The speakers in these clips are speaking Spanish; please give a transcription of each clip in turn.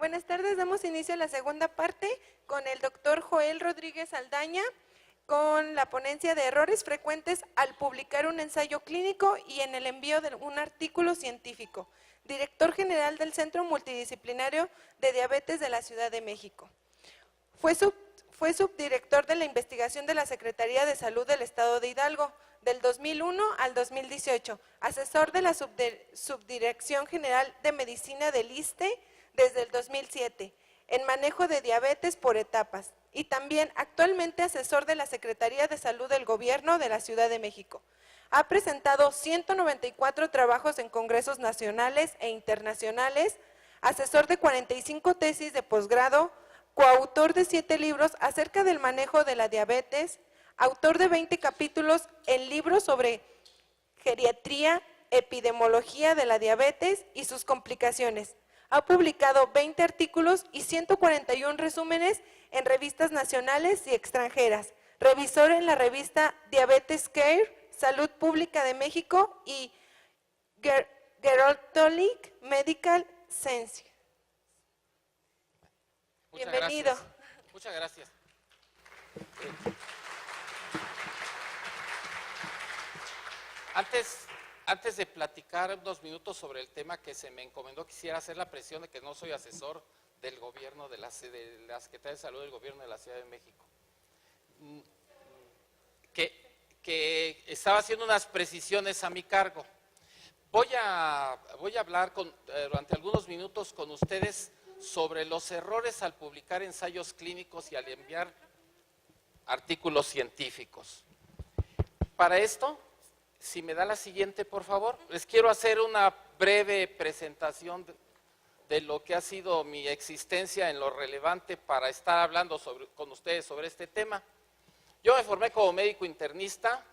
Buenas tardes, damos inicio a la segunda parte con el doctor Joel Rodríguez Aldaña, con la ponencia de errores frecuentes al publicar un ensayo clínico y en el envío de un artículo científico. Director general del Centro Multidisciplinario de Diabetes de la Ciudad de México. Fue subdirector de la investigación de la Secretaría de Salud del Estado de Hidalgo, del 2001 al 2018, asesor de la Subdirección General de Medicina del ISSSTE desde el 2007, en manejo de diabetes por etapas, y también actualmente asesor de la Secretaría de Salud del Gobierno de la Ciudad de México. Ha presentado 194 trabajos en congresos nacionales e internacionales, asesor de 45 tesis de posgrado, coautor de 7 libros acerca del manejo de la diabetes, autor de 20 capítulos en libros sobre geriatría, epidemiología de la diabetes y sus complicaciones. Ha publicado 20 artículos y 141 resúmenes en revistas nacionales y extranjeras. Revisor en la revista Diabetes Care, Salud Pública de México y Geroltolic Medical Science. Bienvenido. Gracias. Muchas gracias. Antes de platicar unos minutos sobre el tema que se me encomendó, quisiera hacer la presión de que no soy asesor del gobierno de la Secretaría de Salud del Gobierno de la Ciudad de México. Que estaba haciendo unas precisiones a mi cargo. Voy a hablar durante algunos minutos con ustedes sobre los errores al publicar ensayos clínicos y al enviar artículos científicos. Para esto, si me da la siguiente, por favor, les quiero hacer una breve presentación de lo que ha sido mi existencia en lo relevante para estar hablando con ustedes sobre este tema. Yo me formé como médico internista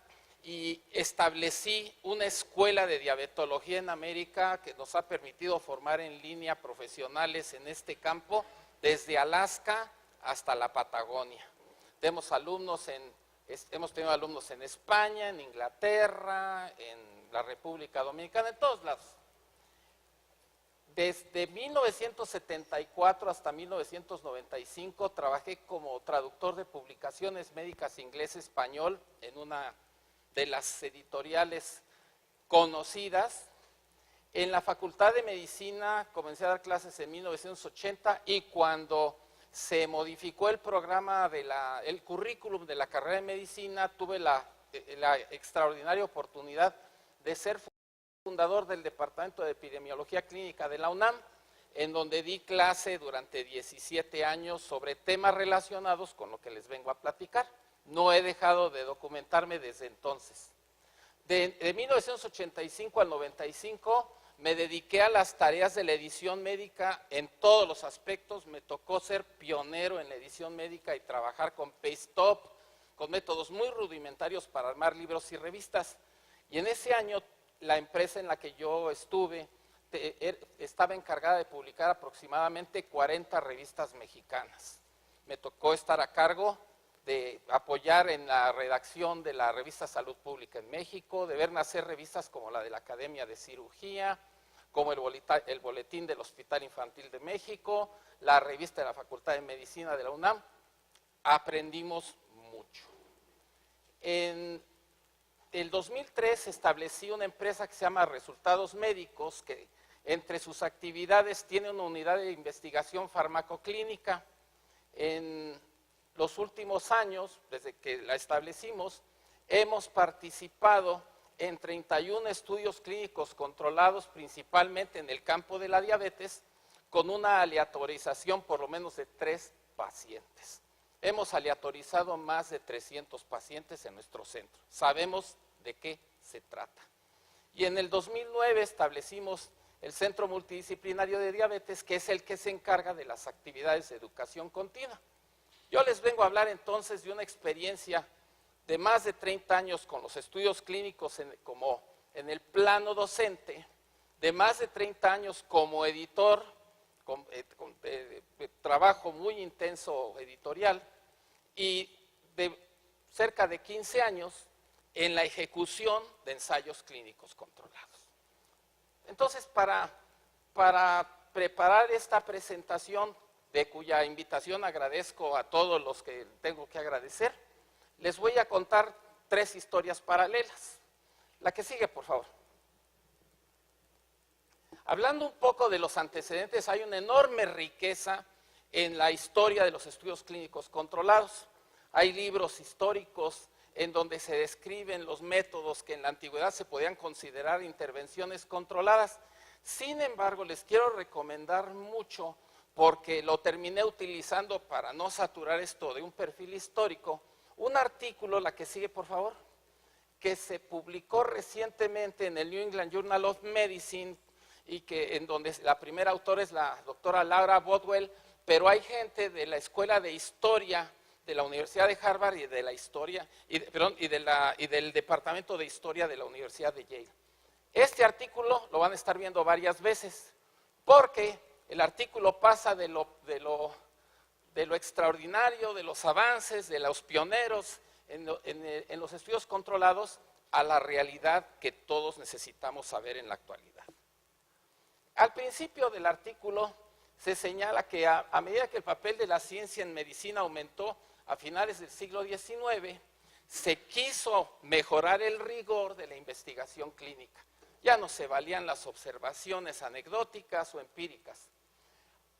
y establecí una escuela de diabetología en América que nos ha permitido formar en línea profesionales en este campo desde Alaska hasta la Patagonia. Hemos tenido alumnos en España, en Inglaterra, en la República Dominicana, en todos lados. Desde 1974 hasta 1995 trabajé como traductor de publicaciones médicas inglés-español en una de las editoriales conocidas. En la Facultad de Medicina comencé a dar clases en 1980 y cuando se modificó el programa el currículum de la carrera de medicina, tuve la extraordinaria oportunidad de ser fundador del Departamento de Epidemiología Clínica de la UNAM, en donde di clase durante 17 años sobre temas relacionados con lo que les vengo a platicar. No he dejado de documentarme desde entonces. De 1985 al 95 me dediqué a las tareas de la edición médica en todos los aspectos. Me tocó ser pionero en la edición médica y trabajar con Pastop, con métodos muy rudimentarios para armar libros y revistas. Y en ese año, la empresa en la que yo estuve estaba encargada de publicar aproximadamente 40 revistas mexicanas. Me tocó estar a cargo de apoyar en la redacción de la revista Salud Pública en México, de ver nacer revistas como la de la Academia de Cirugía, como el Boletín del Hospital Infantil de México, la revista de la Facultad de Medicina de la UNAM. Aprendimos mucho. En el 2003 establecí una empresa que se llama Resultados Médicos, que entre sus actividades tiene una unidad de investigación farmacoclínica. En los últimos años, desde que la establecimos, hemos participado en 31 estudios clínicos controlados, principalmente en el campo de la diabetes, con una aleatorización por lo menos de 3 pacientes. Hemos aleatorizado más de 300 pacientes en nuestro centro. Sabemos de qué se trata. Y en el 2009 establecimos el Centro Multidisciplinario de Diabetes, que es el que se encarga de las actividades de educación continua. Yo les vengo a hablar entonces de una experiencia de más de 30 años con los estudios clínicos como en el plano docente, de más de 30 años como editor, con trabajo muy intenso editorial, y de cerca de 15 años en la ejecución de ensayos clínicos controlados. Entonces, para preparar esta presentación, de cuya invitación agradezco a todos los que tengo que agradecer, les voy a contar 3 historias paralelas. La que sigue, por favor. Hablando un poco de los antecedentes, hay una enorme riqueza en la historia de los estudios clínicos controlados. Hay libros históricos en donde se describen los métodos que en la antigüedad se podían considerar intervenciones controladas. Sin embargo, les quiero recomendar mucho, porque lo terminé utilizando para no saturar esto de un perfil histórico, un artículo, la que sigue por favor, que se publicó recientemente en el New England Journal of Medicine, y que en donde la primera autora es la doctora Laura Bodwell, pero hay gente de la Escuela de Historia de la Universidad de Harvard y de la historia, y del Departamento de Historia de la Universidad de Yale. Este artículo lo van a estar viendo varias veces, porque el artículo pasa de lo extraordinario, de los avances, de los pioneros en los estudios controlados, a la realidad que todos necesitamos saber en la actualidad. Al principio del artículo se señala que a medida que el papel de la ciencia en medicina aumentó a finales del siglo XIX, se quiso mejorar el rigor de la investigación clínica. Ya no se valían las observaciones anecdóticas o empíricas.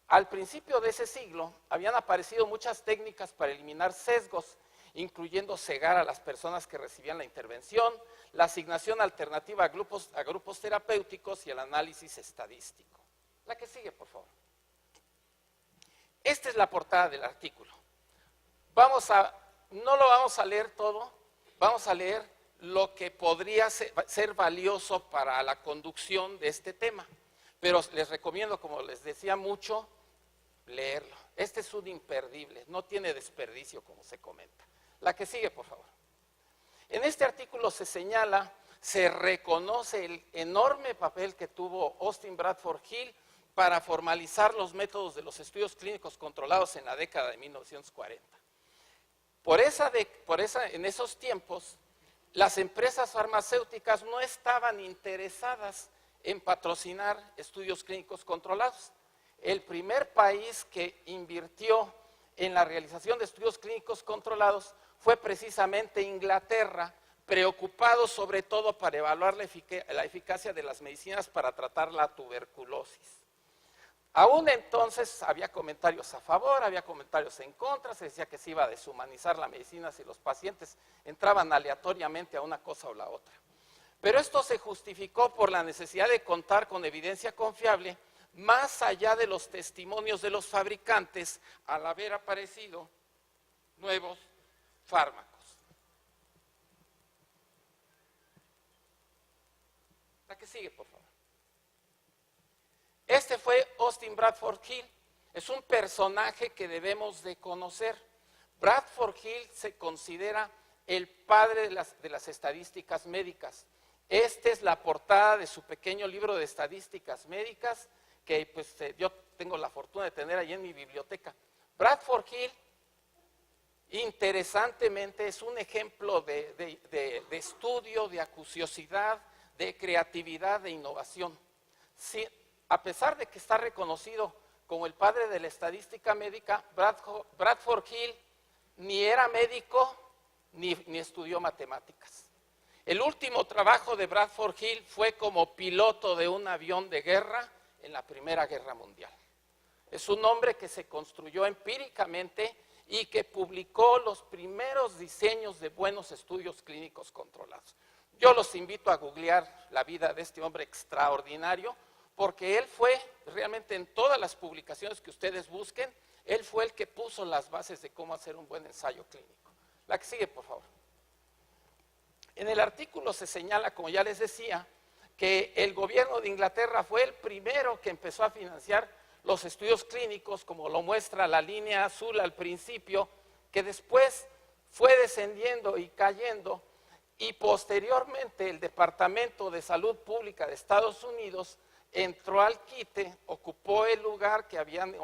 Al principio de ese siglo habían aparecido muchas técnicas para eliminar sesgos, incluyendo cegar a las personas que recibían la intervención, la asignación alternativa a grupos terapéuticos y el análisis estadístico. La que sigue, por favor. Esta es la portada del artículo. No lo vamos a leer todo, vamos a leer lo que podría ser valioso para la conducción de este tema. Pero les recomiendo, como les decía, mucho leerlo. Este es un imperdible, no tiene desperdicio, como se comenta. La que sigue, por favor. En este artículo se reconoce el enorme papel que tuvo Austin Bradford Hill para formalizar los métodos de los estudios clínicos controlados en la década de 1940. En esos tiempos, las empresas farmacéuticas no estaban interesadas en patrocinar estudios clínicos controlados. El primer país que invirtió en la realización de estudios clínicos controlados fue precisamente Inglaterra, preocupado sobre todo para evaluar la eficacia de las medicinas para tratar la tuberculosis. Aún entonces había comentarios a favor, había comentarios en contra, se decía que se iba a deshumanizar la medicina si los pacientes entraban aleatoriamente a una cosa o la otra. Pero esto se justificó por la necesidad de contar con evidencia confiable, más allá de los testimonios de los fabricantes al haber aparecido nuevos fármacos. La que sigue, por favor. Este fue Austin Bradford Hill. Es un personaje que debemos de conocer. Bradford Hill se considera el padre de las estadísticas médicas. Esta es la portada de su pequeño libro de estadísticas médicas, que pues, yo tengo la fortuna de tener allí en mi biblioteca. Bradford Hill, interesantemente, es un ejemplo de estudio, de acuciosidad, de creatividad, de innovación. Sí, a pesar de que está reconocido como el padre de la estadística médica, Bradford Hill ni era médico ni estudió matemáticas. El último trabajo de Bradford Hill fue como piloto de un avión de guerra en la Primera Guerra Mundial. Es un hombre que se construyó empíricamente y que publicó los primeros diseños de buenos estudios clínicos controlados. Yo los invito a googlear la vida de este hombre extraordinario, porque él fue realmente en todas las publicaciones que ustedes busquen, él fue el que puso las bases de cómo hacer un buen ensayo clínico. La que sigue, por favor. En el artículo se señala, como ya les decía, que el gobierno de Inglaterra fue el primero que empezó a financiar los estudios clínicos, como lo muestra la línea azul al principio, que después fue descendiendo y cayendo, y posteriormente el Departamento de Salud Pública de Estados Unidos entró al quite, ocupó el lugar que habían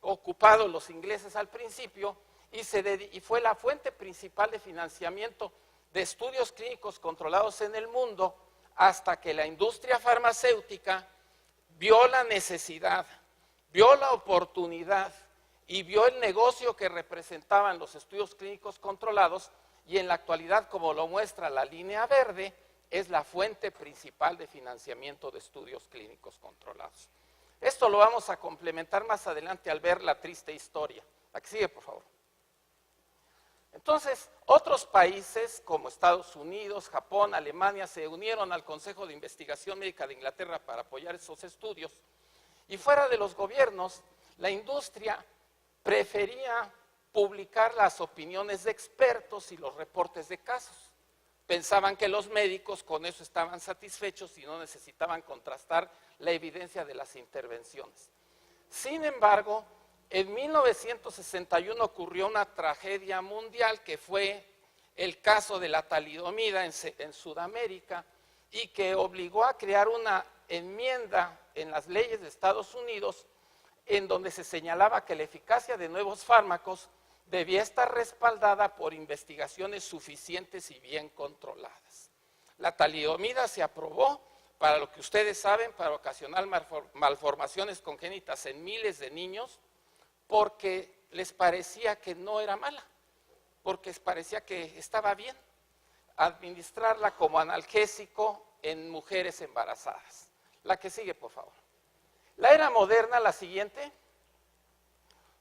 ocupado los ingleses al principio, y fue la fuente principal de financiamiento de estudios clínicos controlados en el mundo hasta que la industria farmacéutica vio la necesidad, vio la oportunidad y vio el negocio que representaban los estudios clínicos controlados, y en la actualidad, como lo muestra la línea verde, es la fuente principal de financiamiento de estudios clínicos controlados. Esto lo vamos a complementar más adelante al ver la triste historia. La que sigue, por favor. Entonces, otros países como Estados Unidos, Japón, Alemania se unieron al Consejo de Investigación Médica de Inglaterra para apoyar esos estudios, y fuera de los gobiernos, la industria prefería publicar las opiniones de expertos y los reportes de casos. Pensaban que los médicos con eso estaban satisfechos y no necesitaban contrastar la evidencia de las intervenciones. Sin embargo, en 1961 ocurrió una tragedia mundial que fue el caso de la talidomida en Sudamérica, y que obligó a crear una enmienda en las leyes de Estados Unidos en donde se señalaba que la eficacia de nuevos fármacos debía estar respaldada por investigaciones suficientes y bien controladas. La talidomida se aprobó, para lo que ustedes saben, para ocasionar malformaciones congénitas en miles de niños, porque les parecía que no era mala, porque les parecía que estaba bien administrarla como analgésico en mujeres embarazadas. La que sigue, por favor. La era moderna, la siguiente,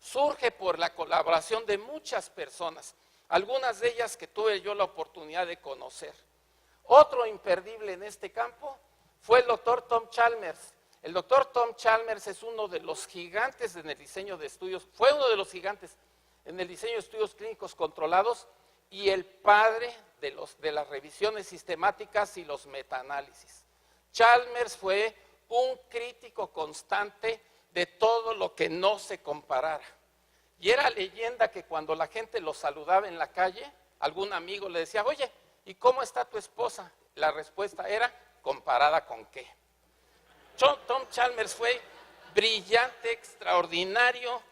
surge por la colaboración de muchas personas, algunas de ellas que tuve yo la oportunidad de conocer. Otro imperdible en este campo fue el doctor Tom Chalmers. El doctor Tom Chalmers es uno de los gigantes en el diseño de estudios, fue uno de los gigantes en el diseño de estudios clínicos controlados y el padre de las revisiones sistemáticas y los metaanálisis. Chalmers fue un crítico constante de todo lo que no se comparara. Y era leyenda que cuando la gente lo saludaba en la calle, algún amigo le decía, oye, ¿y cómo está tu esposa? La respuesta era, ¿comparada con qué? Tom Chalmers fue brillante, extraordinario,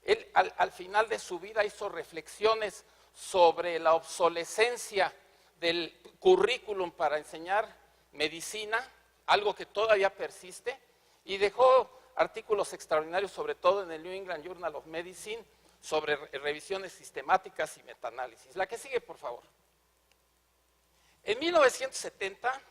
él al final de su vida hizo reflexiones sobre la obsolescencia del currículum para enseñar medicina, algo que todavía persiste, y dejó artículos extraordinarios, sobre todo en el New England Journal of Medicine, sobre revisiones sistemáticas y metaanálisis. La que sigue, por favor. En 1970,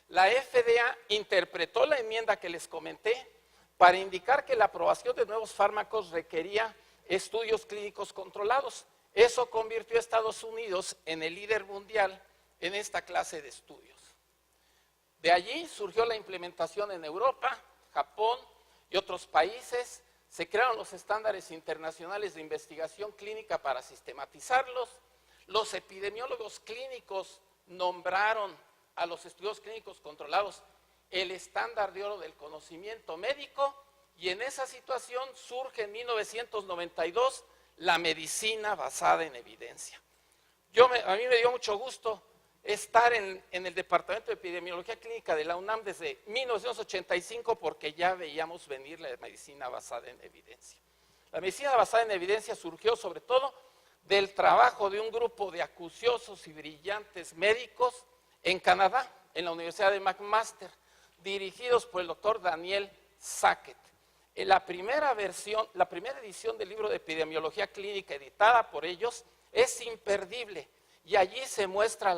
la FDA interpretó la enmienda que les comenté para indicar que la aprobación de nuevos fármacos requería estudios clínicos controlados. Eso convirtió a Estados Unidos en el líder mundial en esta clase de estudios. De allí surgió la implementación en Europa, Japón y otros países. Se crearon los estándares internacionales de investigación clínica para sistematizarlos. Los epidemiólogos clínicos nombraron a los estudios clínicos controlados el estándar de oro del conocimiento médico, y en esa situación surge en 1992 la medicina basada en evidencia. A mí me dio mucho gusto estar en el Departamento de Epidemiología Clínica de la UNAM desde 1985, porque ya veíamos venir la medicina basada en evidencia. La medicina basada en evidencia surgió sobre todo del trabajo de un grupo de acuciosos y brillantes médicos en Canadá, en la Universidad de McMaster, dirigidos por el doctor Daniel Sackett. La primera edición del libro de epidemiología clínica editada por ellos es imperdible, y allí se muestra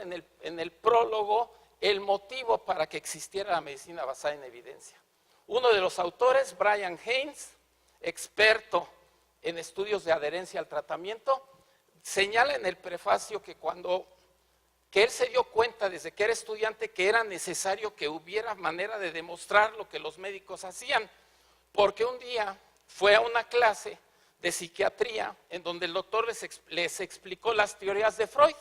en el prólogo el motivo para que existiera la medicina basada en evidencia. Uno de los autores, Brian Haynes, experto en estudios de adherencia al tratamiento, señala en el prefacio que él se dio cuenta desde que era estudiante que era necesario que hubiera manera de demostrar lo que los médicos hacían, porque un día fue a una clase de psiquiatría en donde el doctor les explicó las teorías de Freud.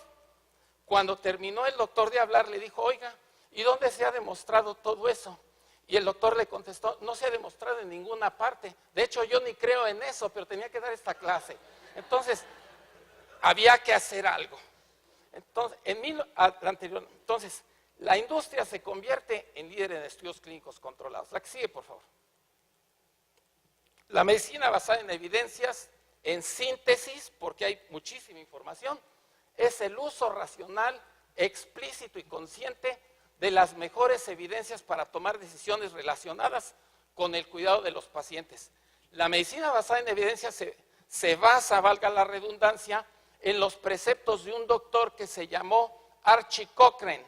Cuando terminó el doctor de hablar, le dijo, oiga, ¿y dónde se ha demostrado todo eso? Y el doctor le contestó, no se ha demostrado en ninguna parte. De hecho, yo ni creo en eso, pero tenía que dar esta clase. Entonces, había que hacer algo. Entonces, la industria se convierte en líder en estudios clínicos controlados. La que sigue, por favor. La medicina basada en evidencias, en síntesis, porque hay muchísima información, es el uso racional explícito y consciente de las mejores evidencias para tomar decisiones relacionadas con el cuidado de los pacientes. La medicina basada en evidencia se basa, valga la redundancia, en los preceptos de un doctor que se llamó Archie Cochrane,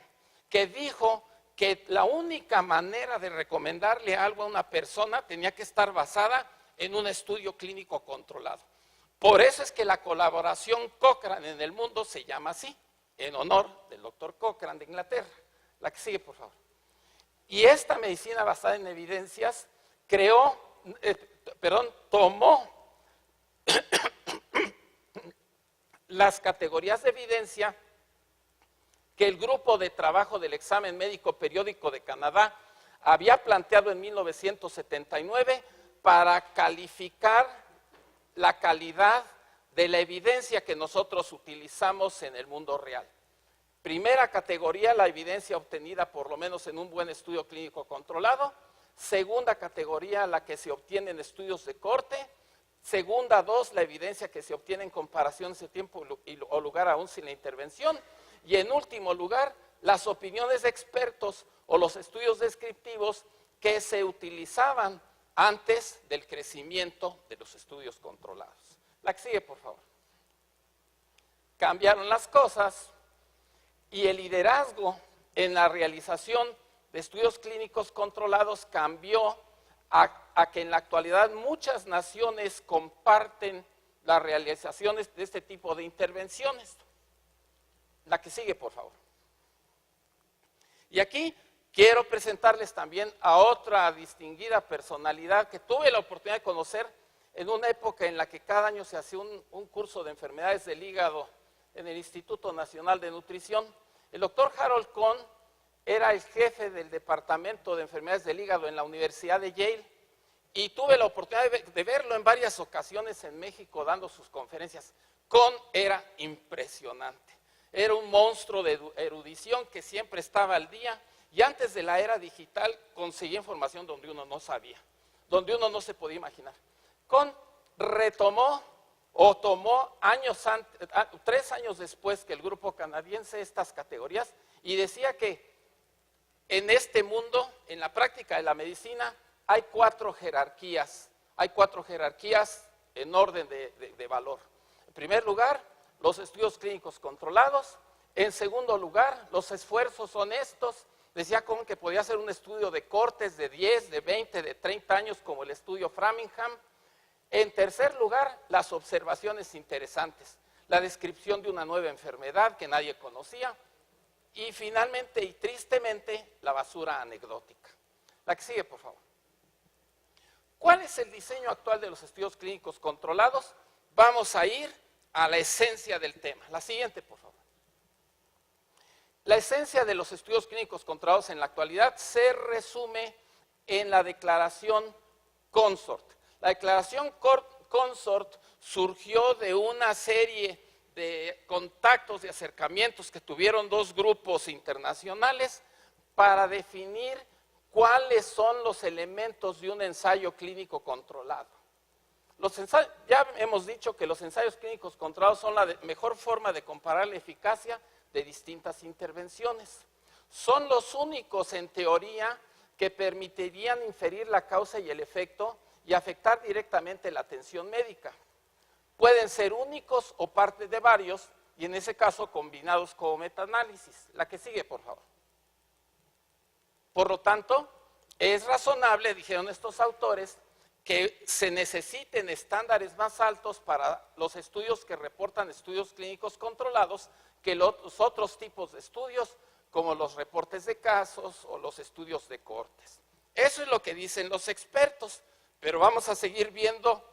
que dijo que la única manera de recomendarle algo a una persona tenía que estar basada en un estudio clínico controlado. Por eso es que la colaboración Cochrane en el mundo se llama así, en honor del doctor Cochrane de Inglaterra. La que sigue, por favor. Y esta medicina basada en evidencias tomó las categorías de evidencia que el grupo de trabajo del examen médico periódico de Canadá había planteado en 1979 para calificar la calidad de la evidencia que nosotros utilizamos en el mundo real. Primera categoría, la evidencia obtenida por lo menos en un buen estudio clínico controlado. Segunda categoría, la que se obtiene en estudios de corte. Segunda, la evidencia que se obtiene en comparaciones de tiempo o lugar aún sin la intervención. Y en último lugar, las opiniones de expertos o los estudios descriptivos que se utilizaban antes del crecimiento de los estudios controlados. La que sigue, por favor. Cambiaron las cosas y el liderazgo en la realización de estudios clínicos controlados cambió a que en la actualidad muchas naciones comparten las realizaciones de este tipo de intervenciones. La que sigue, por favor. Y aquí quiero presentarles también a otra distinguida personalidad que tuve la oportunidad de conocer en una época en la que cada año se hacía un curso de enfermedades del hígado en el Instituto Nacional de Nutrición. El doctor Harold Kohn era el jefe del Departamento de Enfermedades del Hígado en la Universidad de Yale y tuve la oportunidad de verlo en varias ocasiones en México dando sus conferencias. Kohn era impresionante, era un monstruo de erudición que siempre estaba al día y antes de la era digital conseguía información donde uno no sabía, donde uno no se podía imaginar. Kohn retomó o tomó 3 años después que el grupo canadiense estas categorías y decía que en este mundo, en la práctica de la medicina, hay 4 jerarquías. Hay 4 jerarquías en orden de valor. En primer lugar, los estudios clínicos controlados. En segundo lugar, los esfuerzos honestos. Decía como que podía ser un estudio de cortes de 10, de 20, de 30 años, como el estudio Framingham. En tercer lugar, las observaciones interesantes. La descripción de una nueva enfermedad que nadie conocía. Y finalmente y tristemente, la basura anecdótica. La que sigue, por favor. ¿Cuál es el diseño actual de los estudios clínicos controlados? Vamos a ir a la esencia del tema. La siguiente, por favor. La esencia de los estudios clínicos controlados en la actualidad se resume en la declaración Consort. La declaración Consort surgió de una serie de contactos, de acercamientos que tuvieron 2 grupos internacionales para definir cuáles son los elementos de un ensayo clínico controlado. Ya hemos dicho que los ensayos clínicos controlados son la mejor forma de comparar la eficacia de distintas intervenciones. Son los únicos, en teoría, que permitirían inferir la causa y el efecto y afectar directamente la atención médica. Pueden ser únicos o parte de varios, y en ese caso combinados como metaanálisis. La que sigue, por favor. Por lo tanto, es razonable, dijeron estos autores, que se necesiten estándares más altos para los estudios que reportan estudios clínicos controlados que los otros tipos de estudios, como los reportes de casos o los estudios de cortes. Eso es lo que dicen los expertos, pero vamos a seguir viendo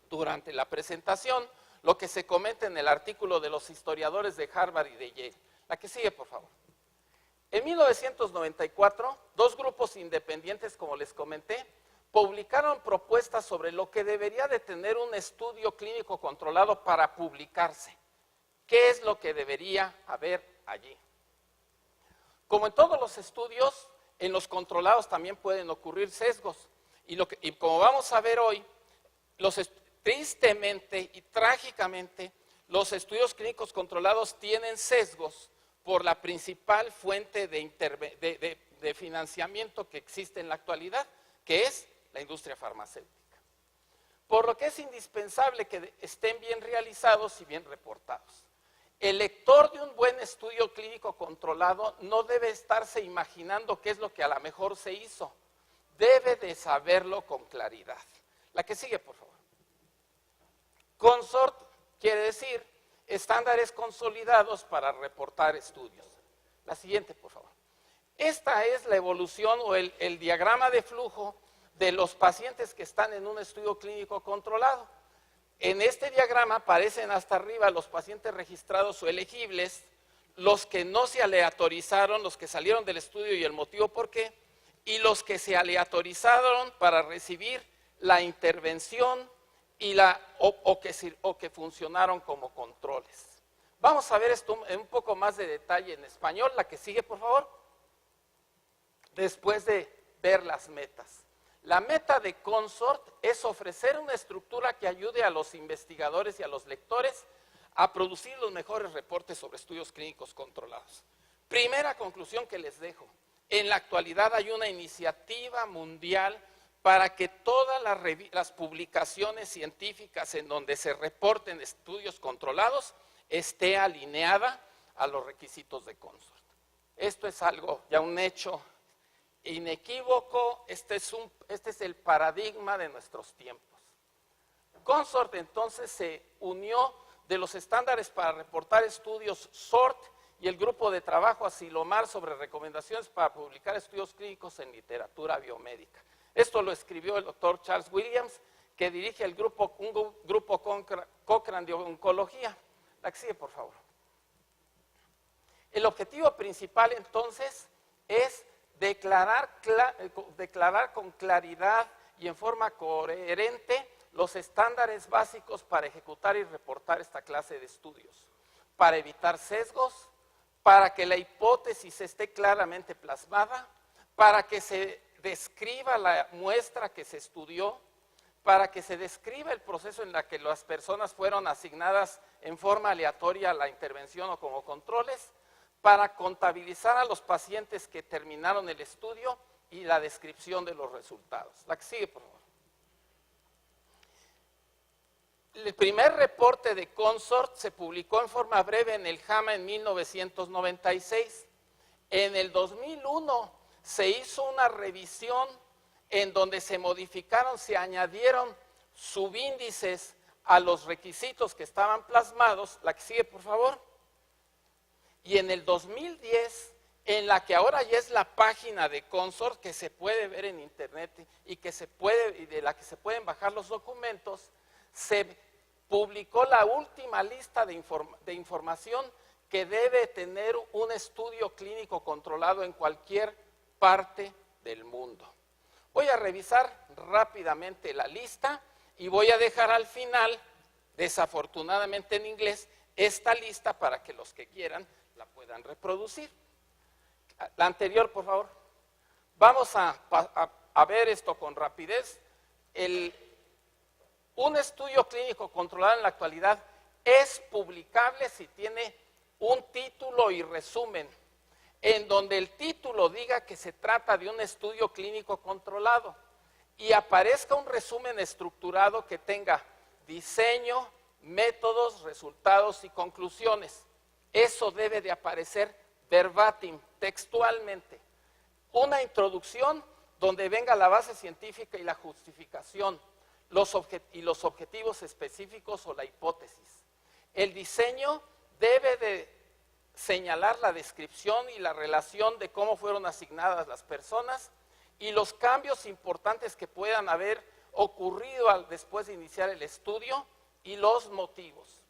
durante la presentación lo que se comenta en el artículo de los historiadores de Harvard y de Yale. La que sigue, por favor. En 1994, 2 grupos independientes, como les comenté, publicaron propuestas sobre lo que debería de tener un estudio clínico controlado para publicarse. ¿Qué es lo que debería haber allí? Como en todos los estudios, en los controlados también pueden ocurrir sesgos. Y como vamos a ver hoy, tristemente y trágicamente, los estudios clínicos controlados tienen sesgos por la principal fuente de financiamiento que existe en la actualidad, que es la industria farmacéutica. Por lo que es indispensable que estén bien realizados y bien reportados. El lector de un buen estudio clínico controlado no debe estarse imaginando qué es lo que a lo mejor se hizo. Debe de saberlo con claridad. La que sigue, por favor. Consort quiere decir estándares consolidados para reportar estudios. La siguiente, por favor. Esta es la evolución o el diagrama de flujo de los pacientes que están en un estudio clínico controlado. En este diagrama aparecen hasta arriba los pacientes registrados o elegibles, los que no se aleatorizaron, los que salieron del estudio y el motivo por qué, y los que se aleatorizaron para recibir la intervención y o que funcionaron como controles. Vamos a ver esto en un poco más de detalle en español. La que sigue, por favor. Después de ver las metas. La meta de Consort es ofrecer una estructura que ayude a los investigadores y a los lectores a producir los mejores reportes sobre estudios clínicos controlados. Primera conclusión que les dejo. En la actualidad hay una iniciativa mundial para que todas las publicaciones científicas en donde se reporten estudios controlados esté alineada a los requisitos de Consort. Esto es algo, ya un hecho inequívoco. Este es el paradigma de nuestros tiempos. Consort entonces se unió de los estándares para reportar estudios SORT y el grupo de trabajo Asilomar sobre recomendaciones para publicar estudios clínicos en literatura biomédica. Esto lo escribió el doctor Charles Williams, que dirige un grupo Cochrane de oncología. La que sigue, por favor. El objetivo principal entonces es declarar con claridad y en forma coherente los estándares básicos para ejecutar y reportar esta clase de estudios, para evitar sesgos, para que la hipótesis esté claramente plasmada, para que se describa la muestra que se estudió, para que se describa el proceso en el que las personas fueron asignadas en forma aleatoria a la intervención o como controles, para contabilizar a los pacientes que terminaron el estudio y la descripción de los resultados. La que sigue, por favor. El primer reporte de Consort se publicó en forma breve en el JAMA en 1996. En el 2001 se hizo una revisión en donde se modificaron, se añadieron subíndices a los requisitos que estaban plasmados. La que sigue, por favor. Y en el 2010, en la que ahora ya es la página de Consort, que se puede ver en internet y de la que se pueden bajar los documentos, se publicó la última lista de información que debe tener un estudio clínico controlado en cualquier parte del mundo. Voy a revisar rápidamente la lista y voy a dejar al final, desafortunadamente en inglés, esta lista para que los que quieran la puedan reproducir. La anterior, por favor. Vamos a ver esto con rapidez. Un estudio clínico controlado en la actualidad es publicable si tiene un título y resumen, en donde el título diga que se trata de un estudio clínico controlado y aparezca un resumen estructurado que tenga diseño, métodos, resultados y conclusiones. Eso debe de aparecer verbatim, textualmente. Una introducción donde venga la base científica y la justificación, los objetivos específicos o la hipótesis. El diseño debe de señalar la descripción y la relación de cómo fueron asignadas las personas y los cambios importantes que puedan haber ocurrido después de iniciar el estudio y los motivos.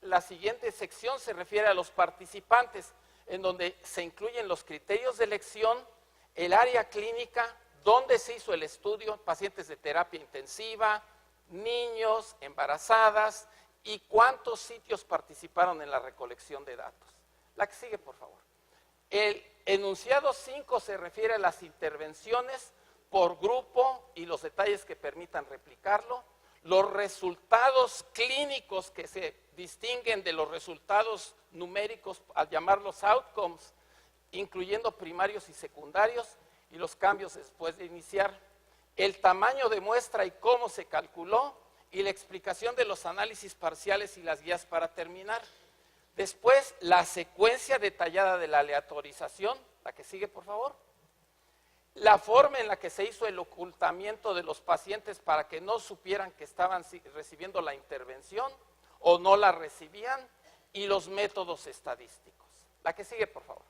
La siguiente sección se refiere a los participantes, en donde se incluyen los criterios de elección, el área clínica, dónde se hizo el estudio, pacientes de terapia intensiva, niños, embarazadas y cuántos sitios participaron en la recolección de datos. La que sigue, por favor. El enunciado 5 se refiere a las intervenciones por grupo y los detalles que permitan replicarlo, Los resultados clínicos que se distinguen de los resultados numéricos, al llamarlos outcomes, incluyendo primarios y secundarios, y los cambios después de iniciar, el tamaño de muestra y cómo se calculó, y la explicación de los análisis parciales y las guías para terminar. Después, la secuencia detallada de la aleatorización, la que sigue por favor. La forma en la que se hizo el ocultamiento de los pacientes para que no supieran que estaban recibiendo la intervención o no la recibían, y los métodos estadísticos. La que sigue por favor.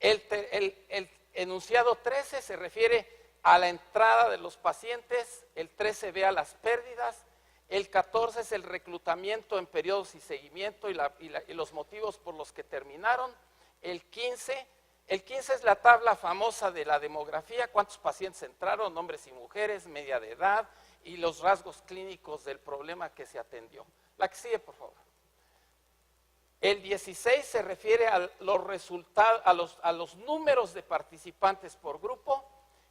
El enunciado 13 se refiere a la entrada de los pacientes, el 13b a las pérdidas, el 14 es el reclutamiento en periodos y seguimiento y los motivos por los que terminaron, el 15 es la tabla famosa de la demografía, cuántos pacientes entraron, hombres y mujeres, media de edad y los rasgos clínicos del problema que se atendió. La que sigue por favor. El 16 se refiere a los resultados, a los números de participantes por grupo,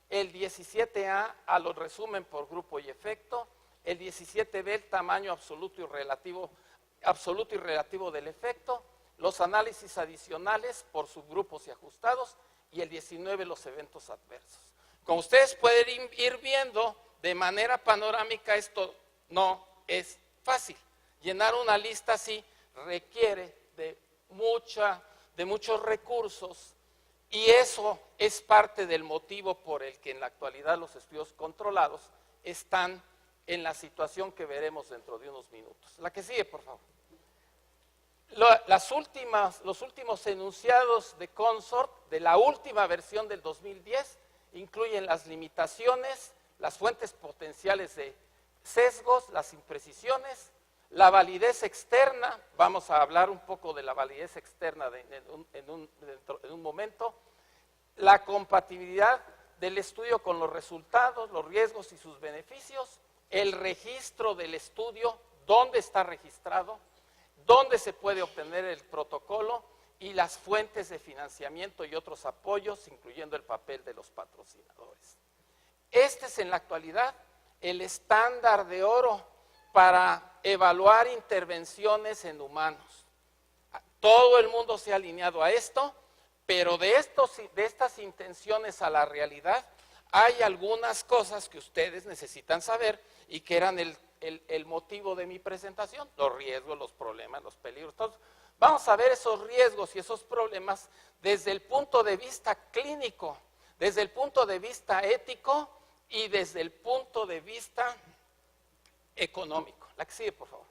el 17A a los resumen por grupo y efecto, el 17B el tamaño absoluto y relativo del efecto, los análisis adicionales por subgrupos y ajustados, y el 19 los eventos adversos. Como ustedes pueden ir viendo de manera panorámica, esto no es fácil. Llenar una lista así requiere de muchos recursos, y eso es parte del motivo por el que en la actualidad los estudios controlados están en la situación que veremos dentro de unos minutos. La que sigue, por favor. Los últimos enunciados de Consort de la última versión del 2010 incluyen las limitaciones, las fuentes potenciales de sesgos, las imprecisiones, la validez externa. Vamos a hablar un poco de la validez externa en un momento. La compatibilidad del estudio con los resultados, los riesgos y sus beneficios. El registro del estudio, dónde está registrado, dónde se puede obtener el protocolo, y las fuentes de financiamiento y otros apoyos, incluyendo el papel de los patrocinadores. Este es en la actualidad el estándar de oro para evaluar intervenciones en humanos. Todo el mundo se ha alineado a esto, pero de estas intenciones a la realidad hay algunas cosas que ustedes necesitan saber y que eran el motivo de mi presentación: los riesgos, los problemas, los peligros, todos. Vamos a ver esos riesgos y esos problemas desde el punto de vista clínico, desde el punto de vista ético y desde el punto de vista económico. La que sigue, por favor.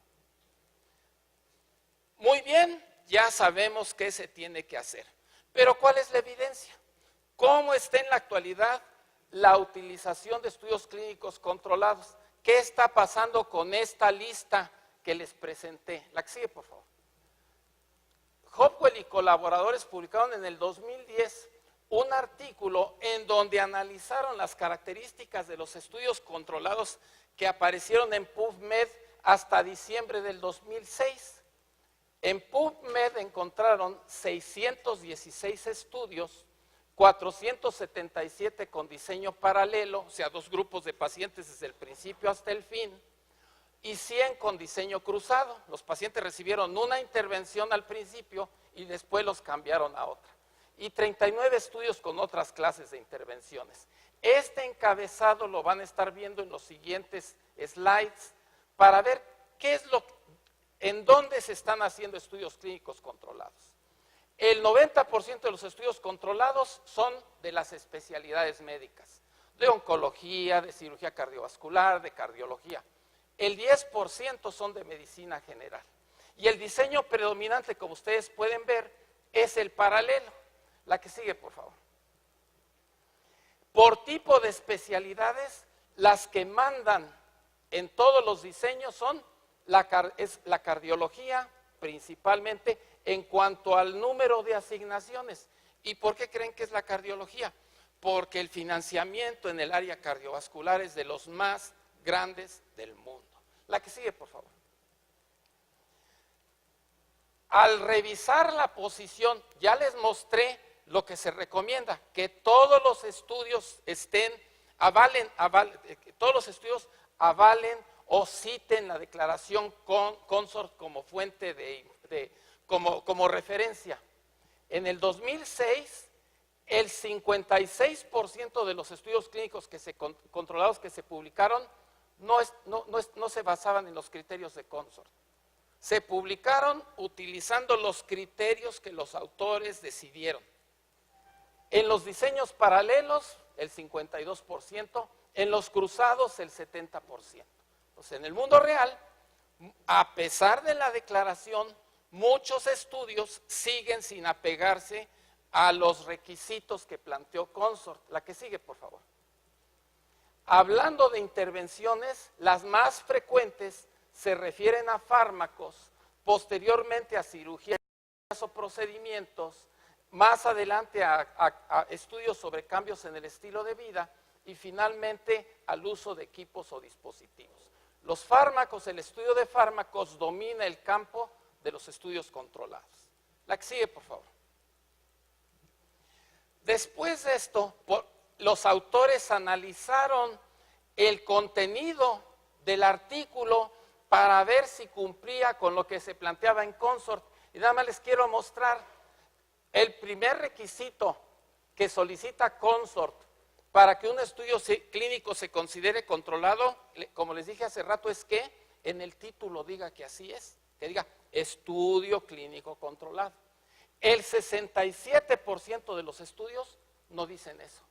Muy bien, ya sabemos qué se tiene que hacer, pero ¿cuál es la evidencia? ¿Cómo está en la actualidad la utilización de estudios clínicos controlados? ¿Qué está pasando con esta lista que les presenté? La que sigue, por favor. Hopwell y colaboradores publicaron en el 2010 un artículo en donde analizaron las características de los estudios controlados que aparecieron en PubMed hasta diciembre del 2006. En PubMed encontraron 616 estudios, 477 con diseño paralelo, o sea, 2 grupos de pacientes desde el principio hasta el fin, y 100 con diseño cruzado. Los pacientes recibieron una intervención al principio y después los cambiaron a otra. Y 39 estudios con otras clases de intervenciones. Este encabezado lo van a estar viendo en los siguientes slides para ver en dónde se están haciendo estudios clínicos controlados. El 90% de los estudios controlados son de las especialidades médicas, de oncología, de cirugía cardiovascular, de cardiología. El 10% son de medicina general. Y el diseño predominante, como ustedes pueden ver, es el paralelo. La que sigue, por favor. Por tipo de especialidades, las que mandan en todos los diseños son la cardiología, principalmente en cuanto al número de asignaciones. ¿Y por qué creen que es la cardiología? Porque el financiamiento en el área cardiovascular es de los más grandes del mundo. La que sigue, por favor. Al revisar la posición, ya les mostré lo que se recomienda, que todos los estudios todos los estudios avalen o citen la declaración Consort como fuente como referencia. En el 2006, el 56% de los estudios clínicos controlados que se publicaron no se basaban en los criterios de Consort. Se publicaron utilizando los criterios que los autores decidieron. En los diseños paralelos, el 52%, en los cruzados, el 70%. Entonces, en el mundo real, a pesar de la declaración, muchos estudios siguen sin apegarse a los requisitos que planteó Consort. La que sigue, por favor. Hablando de intervenciones, las más frecuentes se refieren a fármacos, posteriormente a cirugías o procedimientos, más adelante a estudios sobre cambios en el estilo de vida y finalmente al uso de equipos o dispositivos. Los fármacos, el estudio de fármacos domina el campo de los estudios controlados. La que sigue, por favor. Después de esto, los autores analizaron el contenido del artículo para ver si cumplía con lo que se planteaba en Consort. Y nada más les quiero mostrar el primer requisito que solicita Consort para que un estudio clínico se considere controlado, como les dije hace rato, es que en el título diga que así es, que diga estudio clínico controlado. El 67% de los estudios no dicen eso.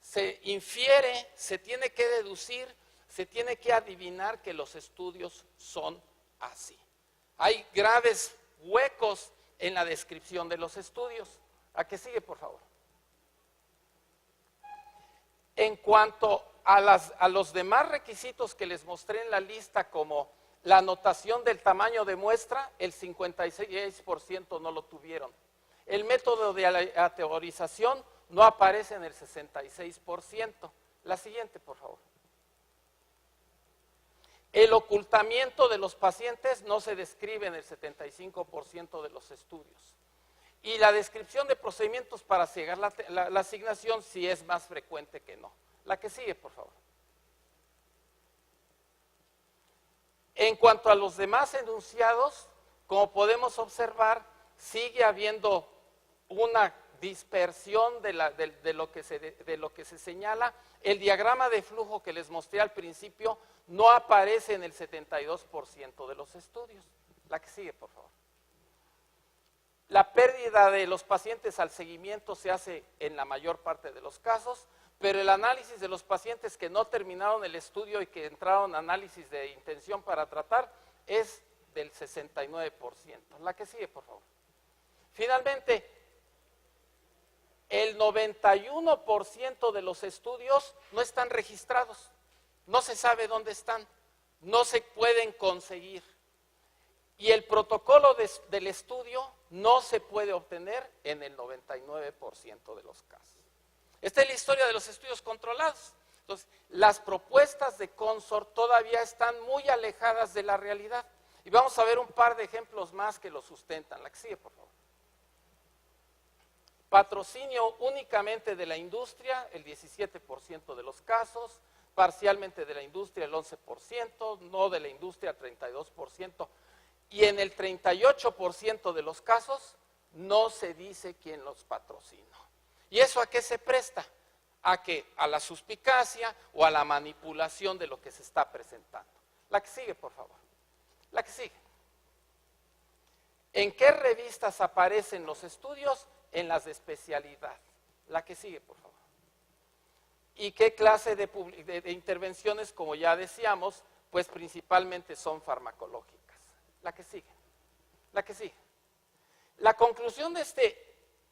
Se infiere, se tiene que deducir, se tiene que adivinar que los estudios son así. Hay graves huecos en la descripción de los estudios. ¿A qué sigue, por favor? En cuanto a los demás requisitos que les mostré en la lista, como la anotación del tamaño de muestra, el 56% no lo tuvieron. El método de aleatorización no aparece en el 66%. La siguiente, por favor. El ocultamiento de los pacientes no se describe en el 75% de los estudios. Y la descripción de procedimientos para cegar la asignación sí es más frecuente que no. La que sigue, por favor. En cuanto a los demás enunciados, como podemos observar, sigue habiendo una dispersión de lo que se señala. El diagrama de flujo que les mostré al principio no aparece en el 72% de los estudios. La que sigue, por favor. La pérdida de los pacientes al seguimiento se hace en la mayor parte de los casos, pero el análisis de los pacientes que no terminaron el estudio y que entraron a análisis de intención para tratar es del 69%. La que sigue, por favor. Finalmente, el 91% de los estudios no están registrados, no se sabe dónde están, no se pueden conseguir. Y el protocolo del estudio no se puede obtener en el 99% de los casos. Esta es la historia de los estudios controlados. Entonces, las propuestas de Consort todavía están muy alejadas de la realidad. Y vamos a ver un par de ejemplos más que lo sustentan. La que sigue, por favor. Patrocinio únicamente de la industria, el 17% de los casos, parcialmente de la industria, el 11%, no de la industria, 32%, y en el 38% de los casos no se dice quién los patrocinó. ¿Y eso a qué se presta? A la suspicacia o a la manipulación de lo que se está presentando. La que sigue, por favor. La que sigue. ¿En qué revistas aparecen los estudios? En las de especialidad. La que sigue, por favor. ¿Y qué clase de intervenciones? Como ya decíamos, pues principalmente son farmacológicas. La que sigue. La que sigue. La conclusión de este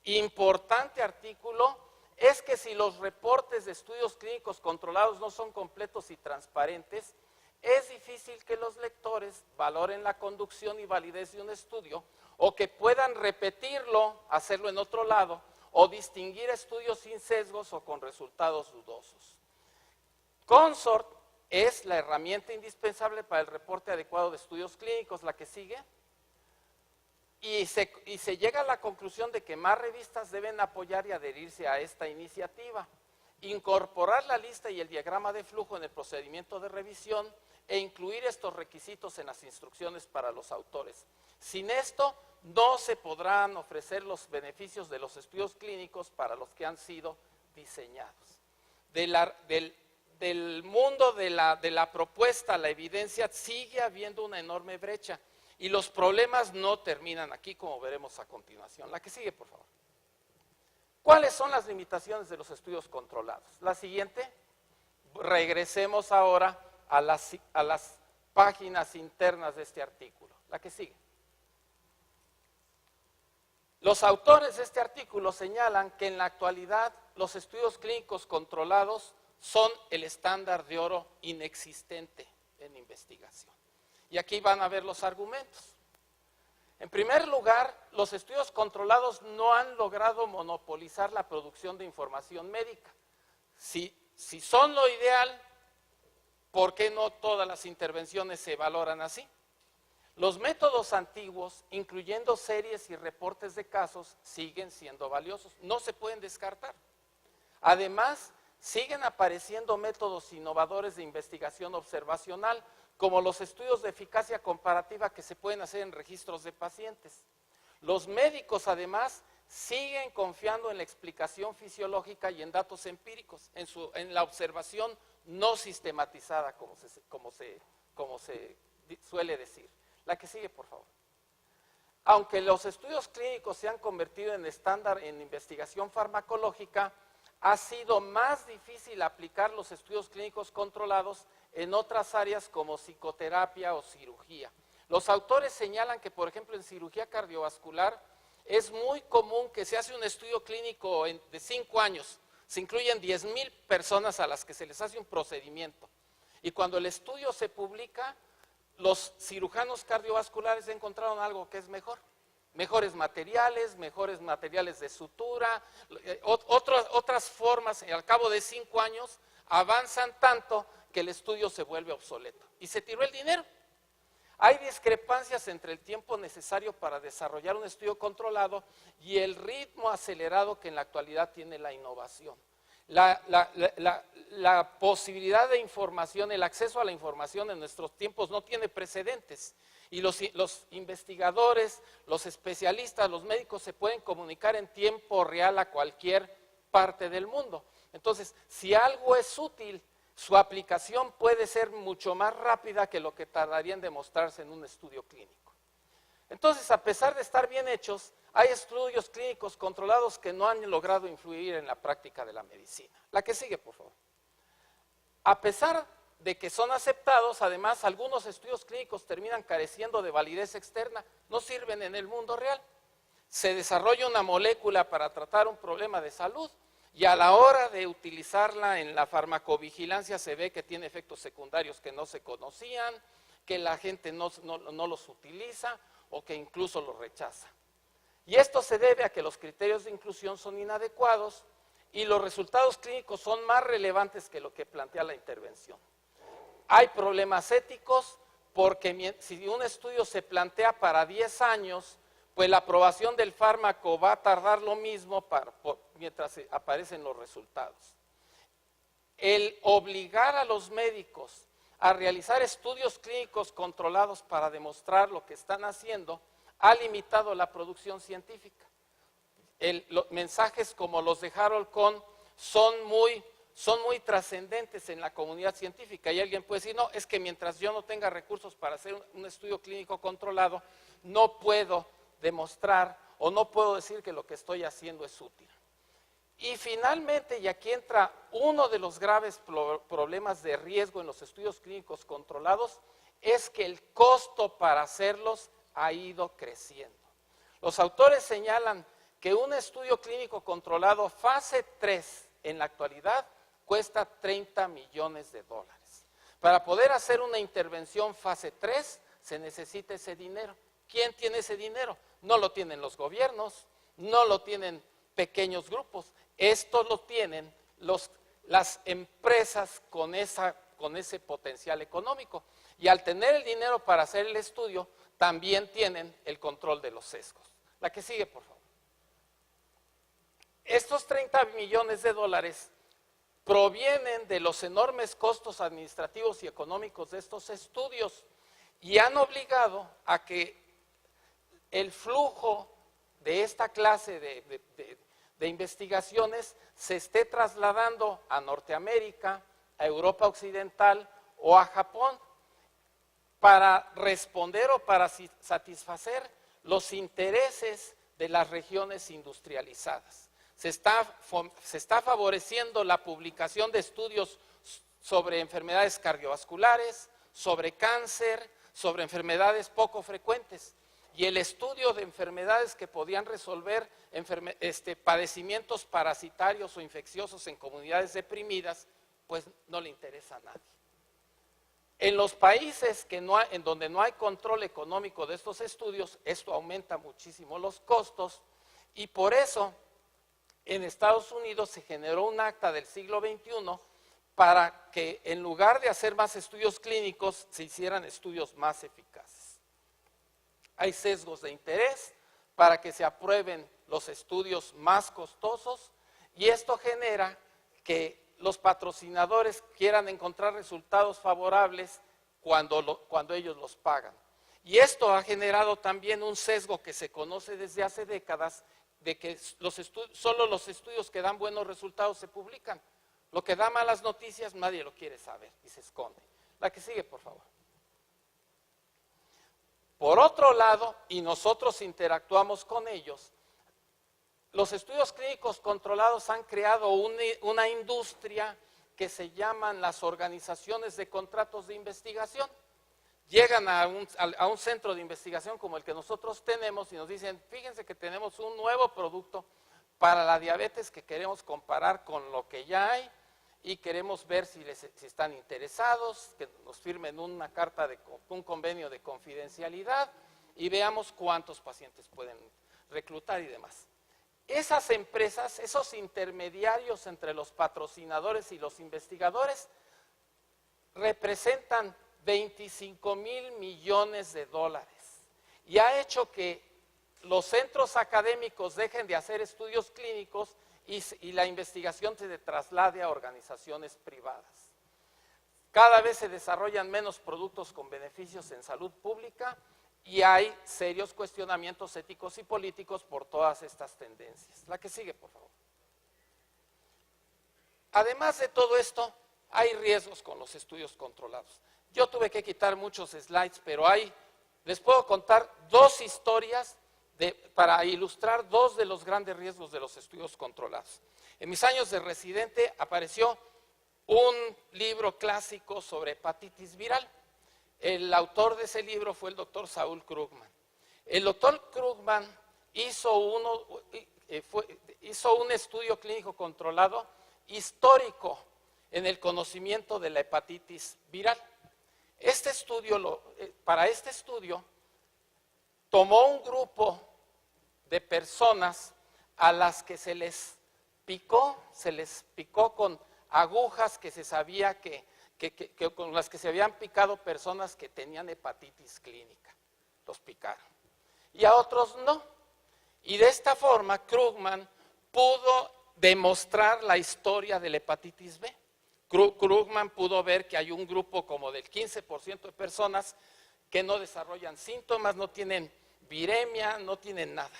importante artículo es que si los reportes de estudios clínicos controlados no son completos y transparentes, es difícil que los lectores valoren la conducción y validez de un estudio o que puedan repetirlo, hacerlo en otro lado, o distinguir estudios sin sesgos o con resultados dudosos. Consort es la herramienta indispensable para el reporte adecuado de estudios clínicos. La que sigue. Y se llega a la conclusión de que más revistas deben apoyar y adherirse a esta iniciativa. incorporar la lista y el diagrama de flujo en el procedimiento de revisión e incluir estos requisitos en las instrucciones para los autores. Sin esto, no se podrán ofrecer los beneficios de los estudios clínicos para los que han sido diseñados. Del mundo de la propuesta a la evidencia sigue habiendo una enorme brecha y los problemas no terminan aquí, como veremos a continuación. La que sigue, por favor. ¿Cuáles son las limitaciones de los estudios controlados? La siguiente, regresemos ahora a las páginas internas de este artículo. La que sigue. Los autores de este artículo señalan que en la actualidad los estudios clínicos controlados son el estándar de oro inexistente en investigación. Y aquí van a ver los argumentos. En primer lugar, los estudios controlados no han logrado monopolizar la producción de información médica. Si son lo ideal, ¿por qué no todas las intervenciones se valoran así? Los métodos antiguos, incluyendo series y reportes de casos, siguen siendo valiosos, no se pueden descartar. Además, siguen apareciendo métodos innovadores de investigación observacional, como los estudios de eficacia comparativa que se pueden hacer en registros de pacientes. Los médicos, además, siguen confiando en la explicación fisiológica y en datos empíricos, en la observación no sistematizada, como se suele decir. La que sigue, por favor. Aunque los estudios clínicos se han convertido en estándar en investigación farmacológica, ha sido más difícil aplicar los estudios clínicos controlados en otras áreas como psicoterapia o cirugía. Los autores señalan que, por ejemplo, en cirugía cardiovascular es muy común que se hace un estudio clínico de 5 años, se incluyen 10,000 personas a las que se les hace un procedimiento. Y cuando el estudio se publica, los cirujanos cardiovasculares encontraron algo que es mejor. Mejores materiales de sutura, otras formas, al cabo de 5 años, avanzan tanto que el estudio se vuelve obsoleto. Y se tiró el dinero. Hay discrepancias entre el tiempo necesario para desarrollar un estudio controlado y el ritmo acelerado que en la actualidad tiene la innovación. La posibilidad de información, el acceso a la información en nuestros tiempos no tiene precedentes. Y los investigadores, los especialistas, los médicos se pueden comunicar en tiempo real a cualquier parte del mundo. Entonces, si algo es útil, su aplicación puede ser mucho más rápida que lo que tardaría en demostrarse en un estudio clínico. Entonces, a pesar de estar bien hechos, hay estudios clínicos controlados que no han logrado influir en la práctica de la medicina. La que sigue, por favor. A pesar de que son aceptados, además, algunos estudios clínicos terminan careciendo de validez externa, no sirven en el mundo real. Se desarrolla una molécula para tratar un problema de salud y a la hora de utilizarla en la farmacovigilancia se ve que tiene efectos secundarios que no se conocían, que la gente no los utiliza o que incluso los rechaza. Y esto se debe a que los criterios de inclusión son inadecuados y los resultados clínicos son más relevantes que lo que plantea la intervención. Hay problemas éticos porque si un estudio se plantea para 10 años, pues la aprobación del fármaco va a tardar lo mismo mientras aparecen los resultados. El obligar a los médicos a realizar estudios clínicos controlados para demostrar lo que están haciendo ha limitado la producción científica. Los mensajes como los de Harold Kohn son muy trascendentes en la comunidad científica y alguien puede decir, no, es que mientras yo no tenga recursos para hacer un estudio clínico controlado, no puedo demostrar o no puedo decir que lo que estoy haciendo es útil. Y finalmente, y aquí entra uno de los graves problemas de riesgo en los estudios clínicos controlados, es que el costo para hacerlos ha ido creciendo. Los autores señalan que un estudio clínico controlado fase 3 en la actualidad cuesta $30 millones. Para poder hacer una intervención fase 3 se necesita ese dinero. ¿Quién tiene ese dinero? No lo tienen los gobiernos, no lo tienen pequeños grupos. Esto lo tienen las empresas con ese potencial económico. Y al tener el dinero para hacer el estudio, también tienen el control de los sesgos. La que sigue, por favor. Estos $30 millones provienen de los enormes costos administrativos y económicos de estos estudios y han obligado a que el flujo de esta clase de investigaciones se esté trasladando a Norteamérica, a Europa Occidental o a Japón para responder o para satisfacer los intereses de las regiones industrializadas. Se está favoreciendo la publicación de estudios sobre enfermedades cardiovasculares, sobre cáncer, sobre enfermedades poco frecuentes. Y el estudio de enfermedades que podían resolver padecimientos parasitarios o infecciosos en comunidades deprimidas, pues no le interesa a nadie. En los países en donde no hay control económico de estos estudios, esto aumenta muchísimo los costos y por eso en Estados Unidos se generó un acta del siglo XXI para que en lugar de hacer más estudios clínicos, se hicieran estudios más eficaces. Hay sesgos de interés para que se aprueben los estudios más costosos y esto genera que los patrocinadores quieran encontrar resultados favorables cuando ellos los pagan. Y esto ha generado también un sesgo que se conoce desde hace décadas de que solo los estudios que dan buenos resultados se publican. Lo que da malas noticias nadie lo quiere saber y se esconde. La que sigue, por favor. Por otro lado, y nosotros interactuamos con ellos, los estudios clínicos controlados han creado una industria que se llaman las organizaciones de contratos de investigación. Llegan a un centro de investigación como el que nosotros tenemos y nos dicen, fíjense que tenemos un nuevo producto para la diabetes que queremos comparar con lo que ya hay y queremos ver si están interesados, que nos firmen una carta un convenio de confidencialidad y veamos cuántos pacientes pueden reclutar y demás. Esas empresas, esos intermediarios entre los patrocinadores y los investigadores representan 25,000 millones de dólares y ha hecho que los centros académicos dejen de hacer estudios clínicos y la investigación se traslade a organizaciones privadas. Cada vez se desarrollan menos productos con beneficios en salud pública y hay serios cuestionamientos éticos y políticos por todas estas tendencias. La que sigue, por favor. Además de todo esto, hay riesgos con los estudios controlados. Yo tuve que quitar muchos slides, pero les puedo contar dos historias para ilustrar dos de los grandes riesgos de los estudios controlados. En mis años de residente apareció un libro clásico sobre hepatitis viral. El autor de ese libro fue el doctor Saul Krugman. El doctor Krugman hizo un estudio clínico controlado histórico en el conocimiento de la hepatitis viral. Para este estudio tomó un grupo de personas a las que se les picó con agujas que se sabía con las que se habían picado personas que tenían hepatitis clínica. Los picaron. Y a otros no. Y de esta forma Krugman pudo demostrar la historia de la hepatitis B. Krugman pudo ver que hay un grupo como del 15% de personas que no desarrollan síntomas, no tienen viremia, no tienen nada.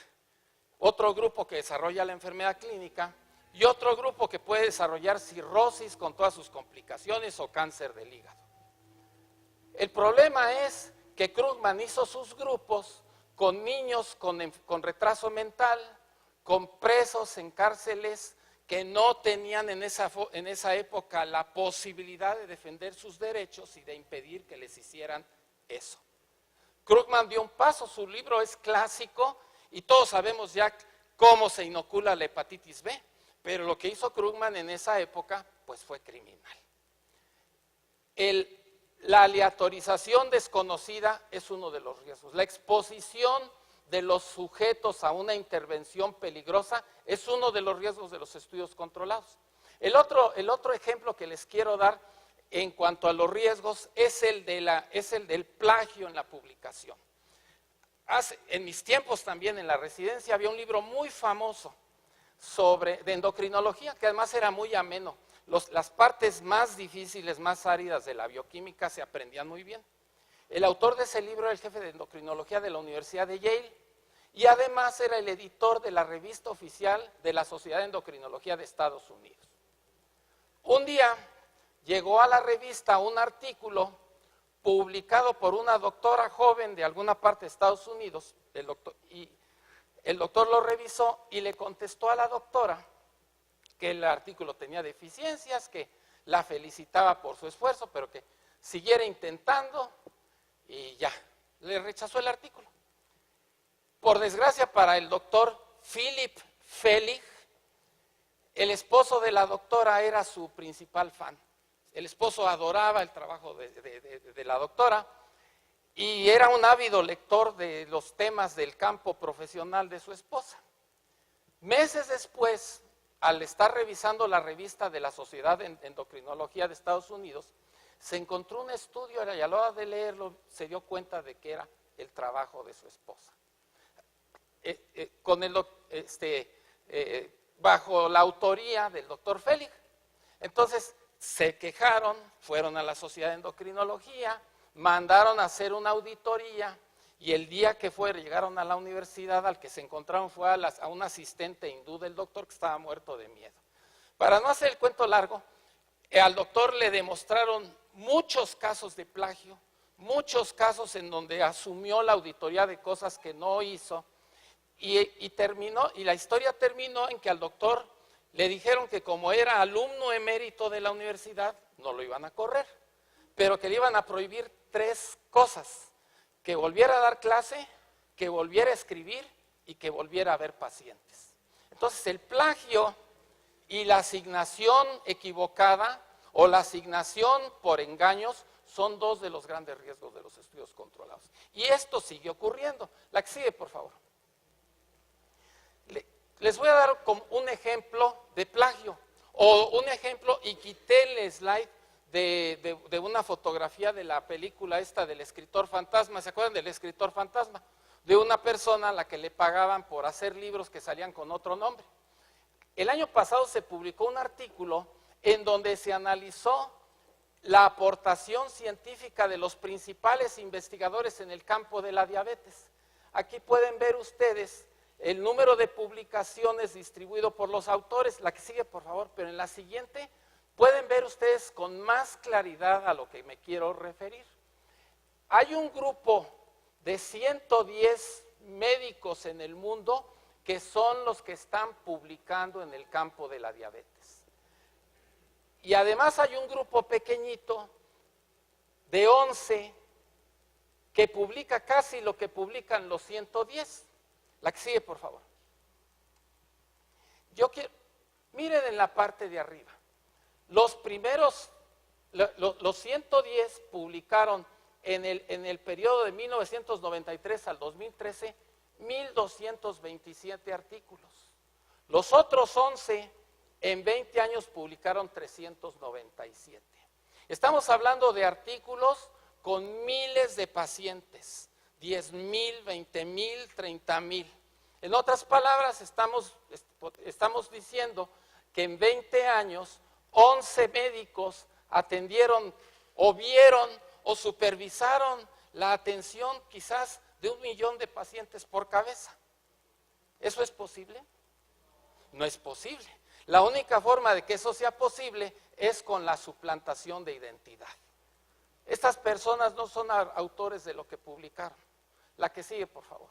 Otro grupo que desarrolla la enfermedad clínica y otro grupo que puede desarrollar cirrosis con todas sus complicaciones o cáncer del hígado. El problema es que Krugman hizo sus grupos con niños con retraso mental, con presos en cárceles que no tenían en esa época la posibilidad de defender sus derechos y de impedir que les hicieran eso. Krugman dio un paso, su libro es clásico y todos sabemos ya cómo se inocula la hepatitis B, pero lo que hizo Krugman en esa época pues fue criminal. La aleatorización desconocida es uno de los riesgos. La exposición de los sujetos a una intervención peligrosa es uno de los riesgos de los estudios controlados. El otro ejemplo que les quiero dar en cuanto a los riesgos es el del plagio en la publicación. En mis tiempos también en la residencia había un libro muy famoso de endocrinología, que además era muy ameno. las partes más difíciles, más áridas de la bioquímica se aprendían muy bien. El autor de ese libro era el jefe de endocrinología de la Universidad de Yale y además era el editor de la revista oficial de la Sociedad de Endocrinología de Estados Unidos. Un día llegó a la revista un artículo publicado por una doctora joven de alguna parte de Estados Unidos, y el doctor lo revisó y le contestó a la doctora que el artículo tenía deficiencias, que la felicitaba por su esfuerzo, pero que siguiera intentando y ya, le rechazó el artículo. Por desgracia para el doctor Philip Felig, el esposo de la doctora era su principal fan. El esposo adoraba el trabajo de la doctora y era un ávido lector de los temas del campo profesional de su esposa. Meses después, al estar revisando la revista de la Sociedad de Endocrinología de Estados Unidos, se encontró un estudio y a la hora de leerlo se dio cuenta de que era el trabajo de su esposa. Bajo la autoría del doctor Felig. Entonces se quejaron, fueron a la Sociedad de Endocrinología, mandaron a hacer una auditoría y el día que llegaron a la universidad, al que se encontraron fue a un asistente hindú del doctor que estaba muerto de miedo. Para no hacer el cuento largo, al doctor le demostraron muchos casos de plagio, muchos casos en donde asumió la auditoría de cosas que no hizo y la historia terminó en que al doctor le dijeron que como era alumno emérito de la universidad, no lo iban a correr, pero que le iban a prohibir 3 cosas: que volviera a dar clase, que volviera a escribir y que volviera a ver pacientes. Entonces el plagio y la asignación equivocada o la asignación por engaños son 2 de los grandes riesgos de los estudios controlados. Y esto sigue ocurriendo. La que sigue, por favor. Les voy a dar como un ejemplo de plagio o un ejemplo, y quité el slide de una fotografía de la película esta del escritor fantasma. ¿Se acuerdan del escritor fantasma? De una persona a la que le pagaban por hacer libros que salían con otro nombre. El año pasado se publicó un artículo en donde se analizó la aportación científica de los principales investigadores en el campo de la diabetes. Aquí pueden ver ustedes el número de publicaciones distribuido por los autores. La que sigue, por favor, pero en la siguiente pueden ver ustedes con más claridad a lo que me quiero referir. Hay un grupo de 110 médicos en el mundo que son los que están publicando en el campo de la diabetes. Y además hay un grupo pequeñito de 11 que publica casi lo que publican los 110. La que sigue, por favor. Miren en la parte de arriba. Los 110 publicaron en el periodo de 1993 al 2013 1,227 artículos. Los otros 11 en 20 años publicaron 397. Estamos hablando de artículos con miles de pacientes, 10,000, 20,000, 30,000. En otras palabras, estamos diciendo que en 20 años 11 médicos atendieron o vieron o supervisaron la atención quizás de 1,000,000 de pacientes por cabeza. ¿Eso es posible? No es posible. La única forma de que eso sea posible es con la suplantación de identidad. Estas personas no son autores de lo que publicaron. La que sigue, por favor.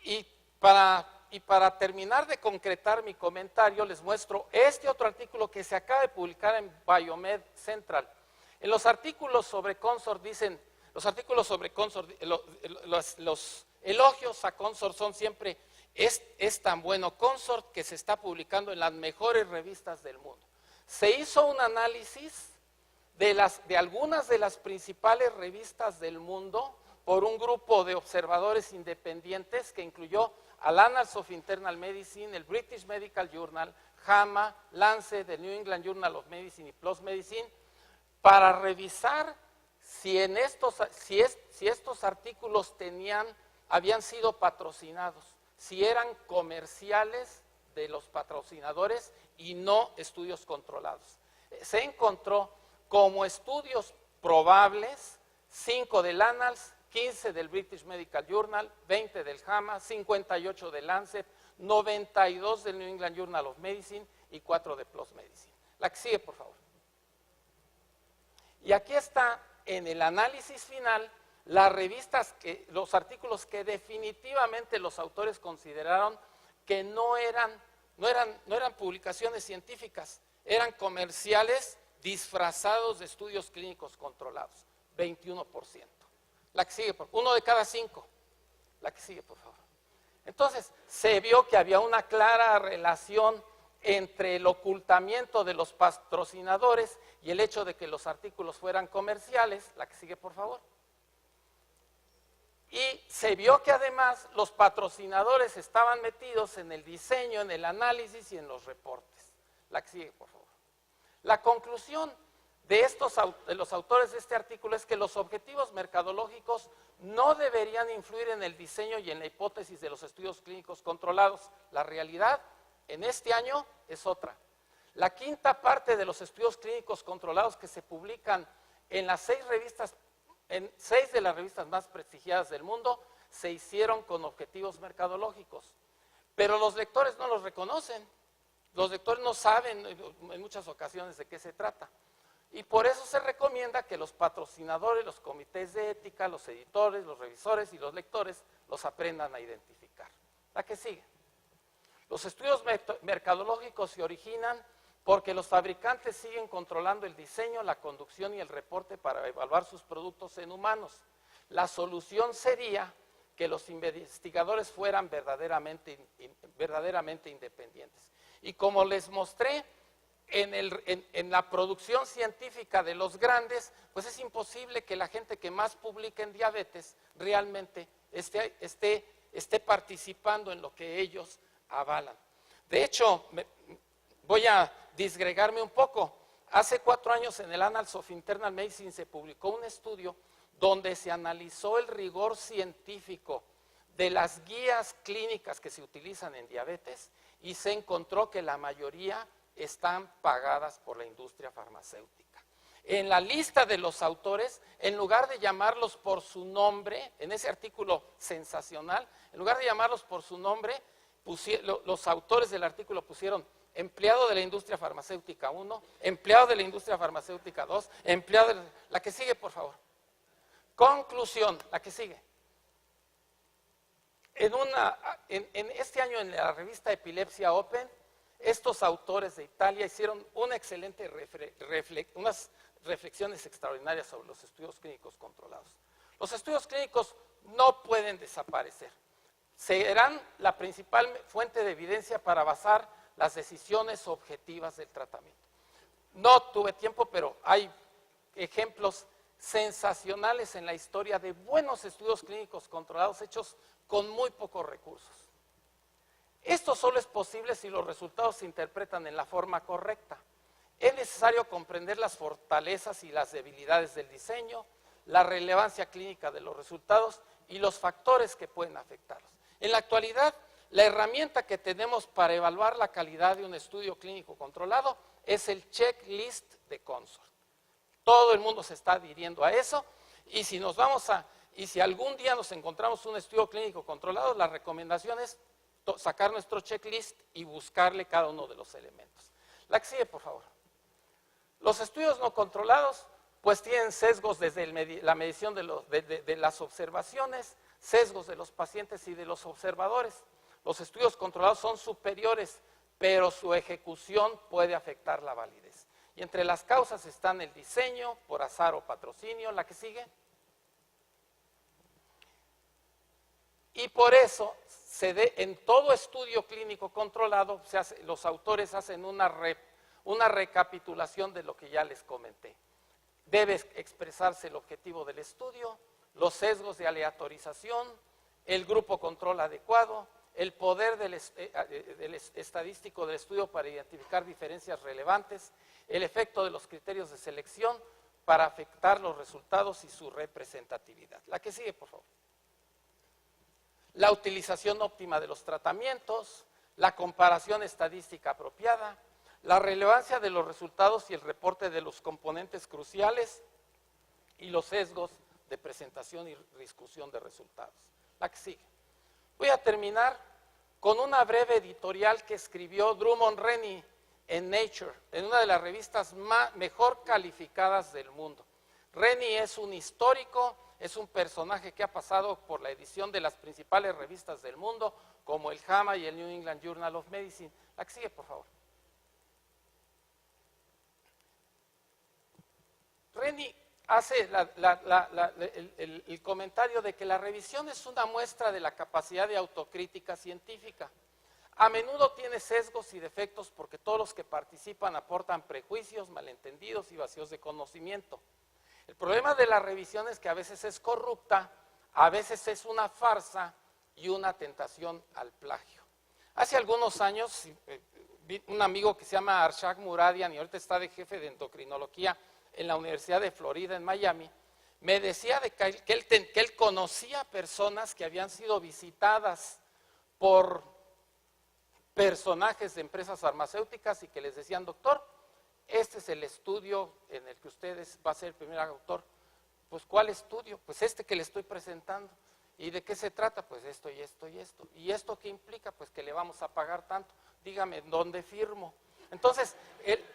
Y para terminar de concretar mi comentario, les muestro este otro artículo que se acaba de publicar en Biomed Central. En los artículos sobre Consort dicen, los elogios a Consort son siempre, es tan bueno Consort que se está publicando en las mejores revistas del mundo. Se hizo un análisis de algunas de las principales revistas del mundo por un grupo de observadores independientes que incluyó al Annals of Internal Medicine, el British Medical Journal, JAMA, Lancet, el New England Journal of Medicine y PLOS Medicine, para revisar si estos artículos habían sido patrocinados, si eran comerciales de los patrocinadores y no estudios controlados. Se encontró como estudios probables 5 del Annals, 15 del British Medical Journal, 20 del JAMA, 58 del Lancet, 92 del New England Journal of Medicine y 4 de PLOS Medicine. La que sigue, por favor. Y aquí está en el análisis final las revistas, los artículos que definitivamente los autores consideraron que no eran publicaciones científicas, eran comerciales disfrazados de estudios clínicos controlados, 21%. La que sigue, uno de cada 5. La que sigue, por favor. Entonces, se vio que había una clara relación entre el ocultamiento de los patrocinadores y el hecho de que los artículos fueran comerciales. La que sigue, por favor. Y se vio que además los patrocinadores estaban metidos en el diseño, en el análisis y en los reportes. La que sigue, por favor. La conclusión de los autores de este artículo es que los objetivos mercadológicos no deberían influir en el diseño y en la hipótesis de los estudios clínicos controlados. La realidad en este año es otra. La quinta parte de los estudios clínicos controlados que se publican en las 6 revistas, en 6 de las revistas más prestigiadas del mundo, se hicieron con objetivos mercadológicos. Pero los lectores no los reconocen. Los lectores no saben en muchas ocasiones de qué se trata. Y por eso se recomienda que los patrocinadores, los comités de ética, los editores, los revisores y los lectores los aprendan a identificar. La que sigue. Los estudios mercadológicos se originan porque los fabricantes siguen controlando el diseño, la conducción y el reporte para evaluar sus productos en humanos. La solución sería que los investigadores fueran verdaderamente independientes. Y como les mostré, en la producción científica de los grandes, pues es imposible que la gente que más publica en diabetes realmente esté participando en lo que ellos avalan. De hecho, voy a disgregarme un poco. Hace 4 años en el Annals of Internal Medicine se publicó un estudio donde se analizó el rigor científico de las guías clínicas que se utilizan en diabetes y se encontró que la mayoría están pagadas por la industria farmacéutica. En la lista de los autores, en lugar de llamarlos por su nombre, en ese artículo sensacional, en lugar de llamarlos por su nombre, los autores del artículo pusieron empleado de la industria farmacéutica 1, empleado de la industria farmacéutica 2, empleado de la que sigue, por favor. Conclusión, la que sigue. En este año en la revista Epilepsia Open, estos autores de Italia hicieron una excelente unas reflexiones extraordinarias sobre los estudios clínicos controlados. Los estudios clínicos no pueden desaparecer. Serán la principal fuente de evidencia para basar las decisiones objetivas del tratamiento. No tuve tiempo, pero hay ejemplos sensacionales en la historia de buenos estudios clínicos controlados hechos con muy pocos recursos. Esto solo es posible si los resultados se interpretan en la forma correcta. Es necesario comprender las fortalezas y las debilidades del diseño, la relevancia clínica de los resultados y los factores que pueden afectarlos. En la actualidad, la herramienta que tenemos para evaluar la calidad de un estudio clínico controlado es el checklist de Consort. Todo el mundo se está adhiriendo a eso y si algún día nos encontramos un estudio clínico controlado, la recomendación es sacar nuestro checklist y buscarle cada uno de los elementos. La que sigue, por favor. Los estudios no controlados pues tienen sesgos desde la medición de las observaciones, sesgos de los pacientes y de los observadores. Los estudios controlados son superiores, pero su ejecución puede afectar la validez. Y entre las causas están el diseño, por azar o patrocinio, la que sigue. Y por eso, en todo estudio clínico controlado, los autores hacen una recapitulación de lo que ya les comenté. Debe expresarse el objetivo del estudio, los sesgos de aleatorización, el grupo control adecuado, el poder del estadístico del estudio para identificar diferencias relevantes, el efecto de los criterios de selección para afectar los resultados y su representatividad. La que sigue, por favor. La utilización óptima de los tratamientos, la comparación estadística apropiada, la relevancia de los resultados y el reporte de los componentes cruciales y los sesgos de presentación y discusión de resultados. La que sigue. Voy a terminar con una breve editorial que escribió Drummond Rennie en Nature, en una de las revistas mejor calificadas del mundo. Rennie es un histórico, es un personaje que ha pasado por la edición de las principales revistas del mundo, como el JAMA y el New England Journal of Medicine. La que sigue, por favor. Rennie hace el comentario de que la revisión es una muestra de la capacidad de autocrítica científica. A menudo tiene sesgos y defectos porque todos los que participan aportan prejuicios, malentendidos y vacíos de conocimiento. El problema de la revisión es que a veces es corrupta, a veces es una farsa y una tentación al plagio. Hace algunos años, un amigo que se llama Arshad Muradian y ahorita está de jefe de endocrinología en la Universidad de Florida en Miami, me decía que él conocía personas que habían sido visitadas por personajes de empresas farmacéuticas y que les decían: doctor, este es el estudio en el que usted va a ser el primer autor. Pues, ¿cuál estudio? Pues este que le estoy presentando. ¿Y de qué se trata? Pues esto y esto y esto. ¿Y esto qué implica? Pues que le vamos a pagar tanto. Dígame, ¿dónde firmo? Entonces,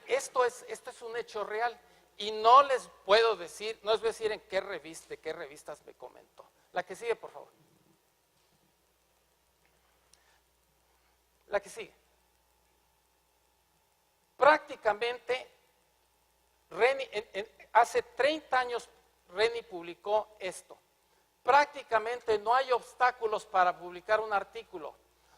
esto es un hecho real. Y no les puedo decir, no les voy a decir en qué revistas me comentó. La que sigue, por favor. La que sigue. Prácticamente, hace 30 años Rennie publicó esto. Prácticamente no hay obstáculos para publicar un artículo.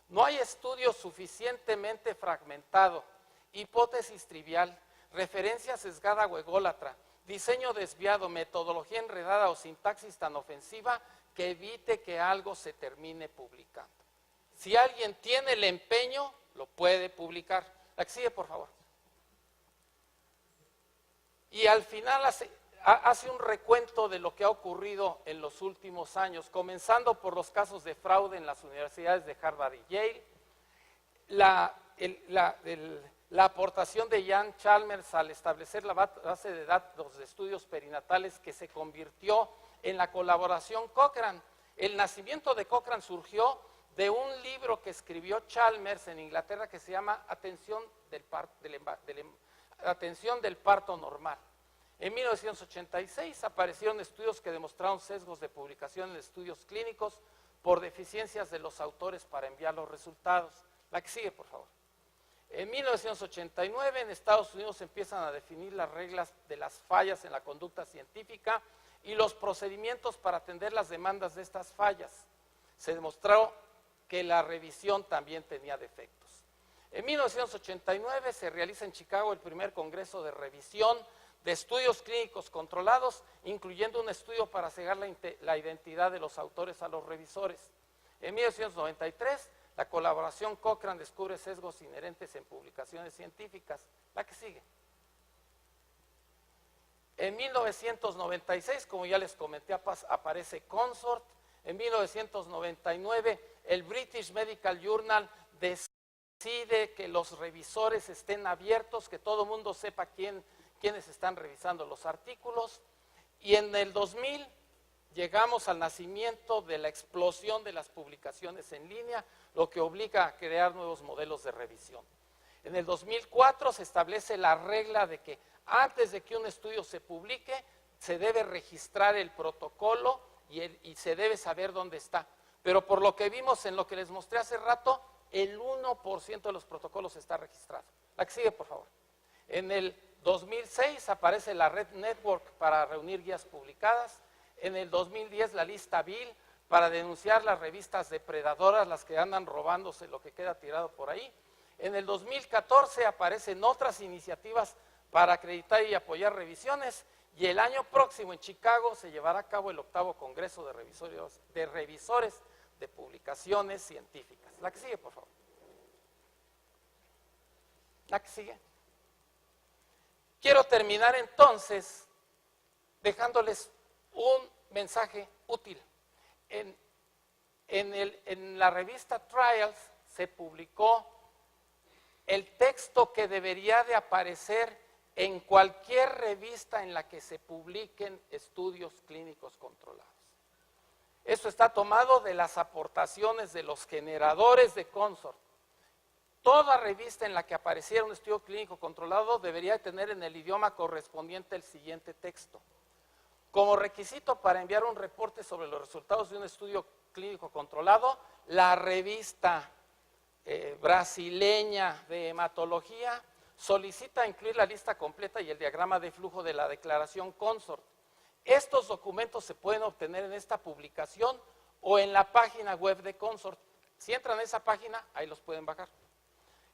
No hay estudio suficientemente fragmentado, hipótesis trivial, referencia sesgada o ególatra, diseño desviado, metodología enredada o sintaxis tan ofensiva que evite que algo se termine publicando. Si alguien tiene el empeño, lo puede publicar. La que sigue, por favor. Y al final hace un recuento de lo que ha ocurrido en los últimos años, comenzando por los casos de fraude en las universidades de Harvard y Yale, la aportación de Ian Chalmers al establecer la base de datos de estudios perinatales que se convirtió en la colaboración Cochrane. El nacimiento de Cochrane surgió de un libro que escribió Chalmers en Inglaterra que se llama Atención del parto normal. En 1986 aparecieron estudios que demostraron sesgos de publicación en estudios clínicos por deficiencias de los autores para enviar los resultados. La que sigue, por favor. En 1989 en Estados Unidos empiezan a definir las reglas de las fallas en la conducta científica y los procedimientos para atender las demandas de estas fallas. Se demostró que la revisión también tenía defectos. En 1989 se realiza en Chicago el primer congreso de revisión de estudios clínicos controlados, incluyendo un estudio para cegar la identidad de los autores a los revisores. En 1993, la colaboración Cochrane descubre sesgos inherentes en publicaciones científicas. La que sigue. En 1996, como ya les comenté, aparece Consort. En 1999, el British Medical Journal decide que los revisores estén abiertos, que todo el mundo sepa quiénes están revisando los artículos. Y en el 2000 llegamos al nacimiento de la explosión de las publicaciones en línea, lo que obliga a crear nuevos modelos de revisión. En el 2004 se establece la regla de que antes de que un estudio se publique, se debe registrar el protocolo y se debe saber dónde está. Pero por lo que vimos en lo que les mostré hace rato, el 1% de los protocolos está registrado. La que sigue, por favor. En el 2006 aparece la Red Network para reunir guías publicadas. En el 2010 la lista Bill para denunciar las revistas depredadoras, las que andan robándose lo que queda tirado por ahí. En el 2014 aparecen otras iniciativas para acreditar y apoyar revisiones. Y el año próximo en Chicago se llevará a cabo el 8º Congreso de Revisores de Publicaciones Científicas. La que sigue, por favor. La que sigue. Quiero terminar entonces dejándoles un mensaje útil. En la revista Trials se publicó el texto que debería de aparecer en cualquier revista en la que se publiquen estudios clínicos controlados. Esto está tomado de las aportaciones de los generadores de Consort. Toda revista en la que apareciera un estudio clínico controlado debería tener en el idioma correspondiente el siguiente texto. Como requisito para enviar un reporte sobre los resultados de un estudio clínico controlado, la revista brasileña de hematología solicita incluir la lista completa y el diagrama de flujo de la declaración Consort. Estos documentos se pueden obtener en esta publicación o en la página web de Consort. Si entran a esa página, ahí los pueden bajar.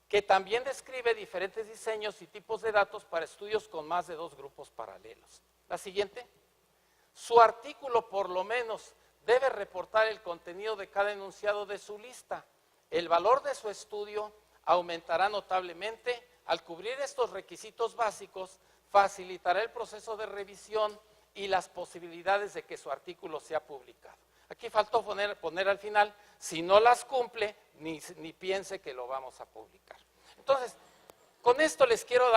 Que también describe diferentes diseños y tipos de datos para estudios con más de 2 grupos paralelos. La siguiente. Su artículo, por lo menos, debe reportar el contenido de cada enunciado de su lista. El valor de su estudio aumentará notablemente. Al cubrir estos requisitos básicos, facilitará el proceso de revisión y las posibilidades de que su artículo sea publicado. Aquí faltó poner al final, si no las cumple, ni piense que lo vamos a publicar. Entonces, con esto les quiero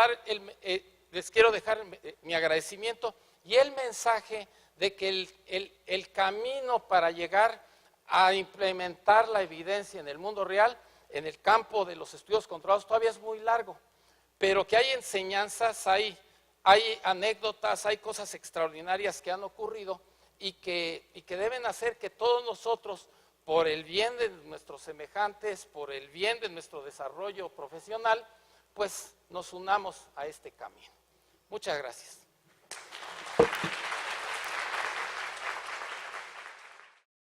dejar mi agradecimiento y el mensaje de que el camino para llegar a implementar la evidencia en el mundo real, en el campo de los estudios controlados, todavía es muy largo, pero que hay enseñanzas, hay anécdotas, hay cosas extraordinarias que han ocurrido y que deben hacer que todos nosotros, por el bien de nuestros semejantes, por el bien de nuestro desarrollo profesional, pues nos unamos a este camino. Muchas gracias.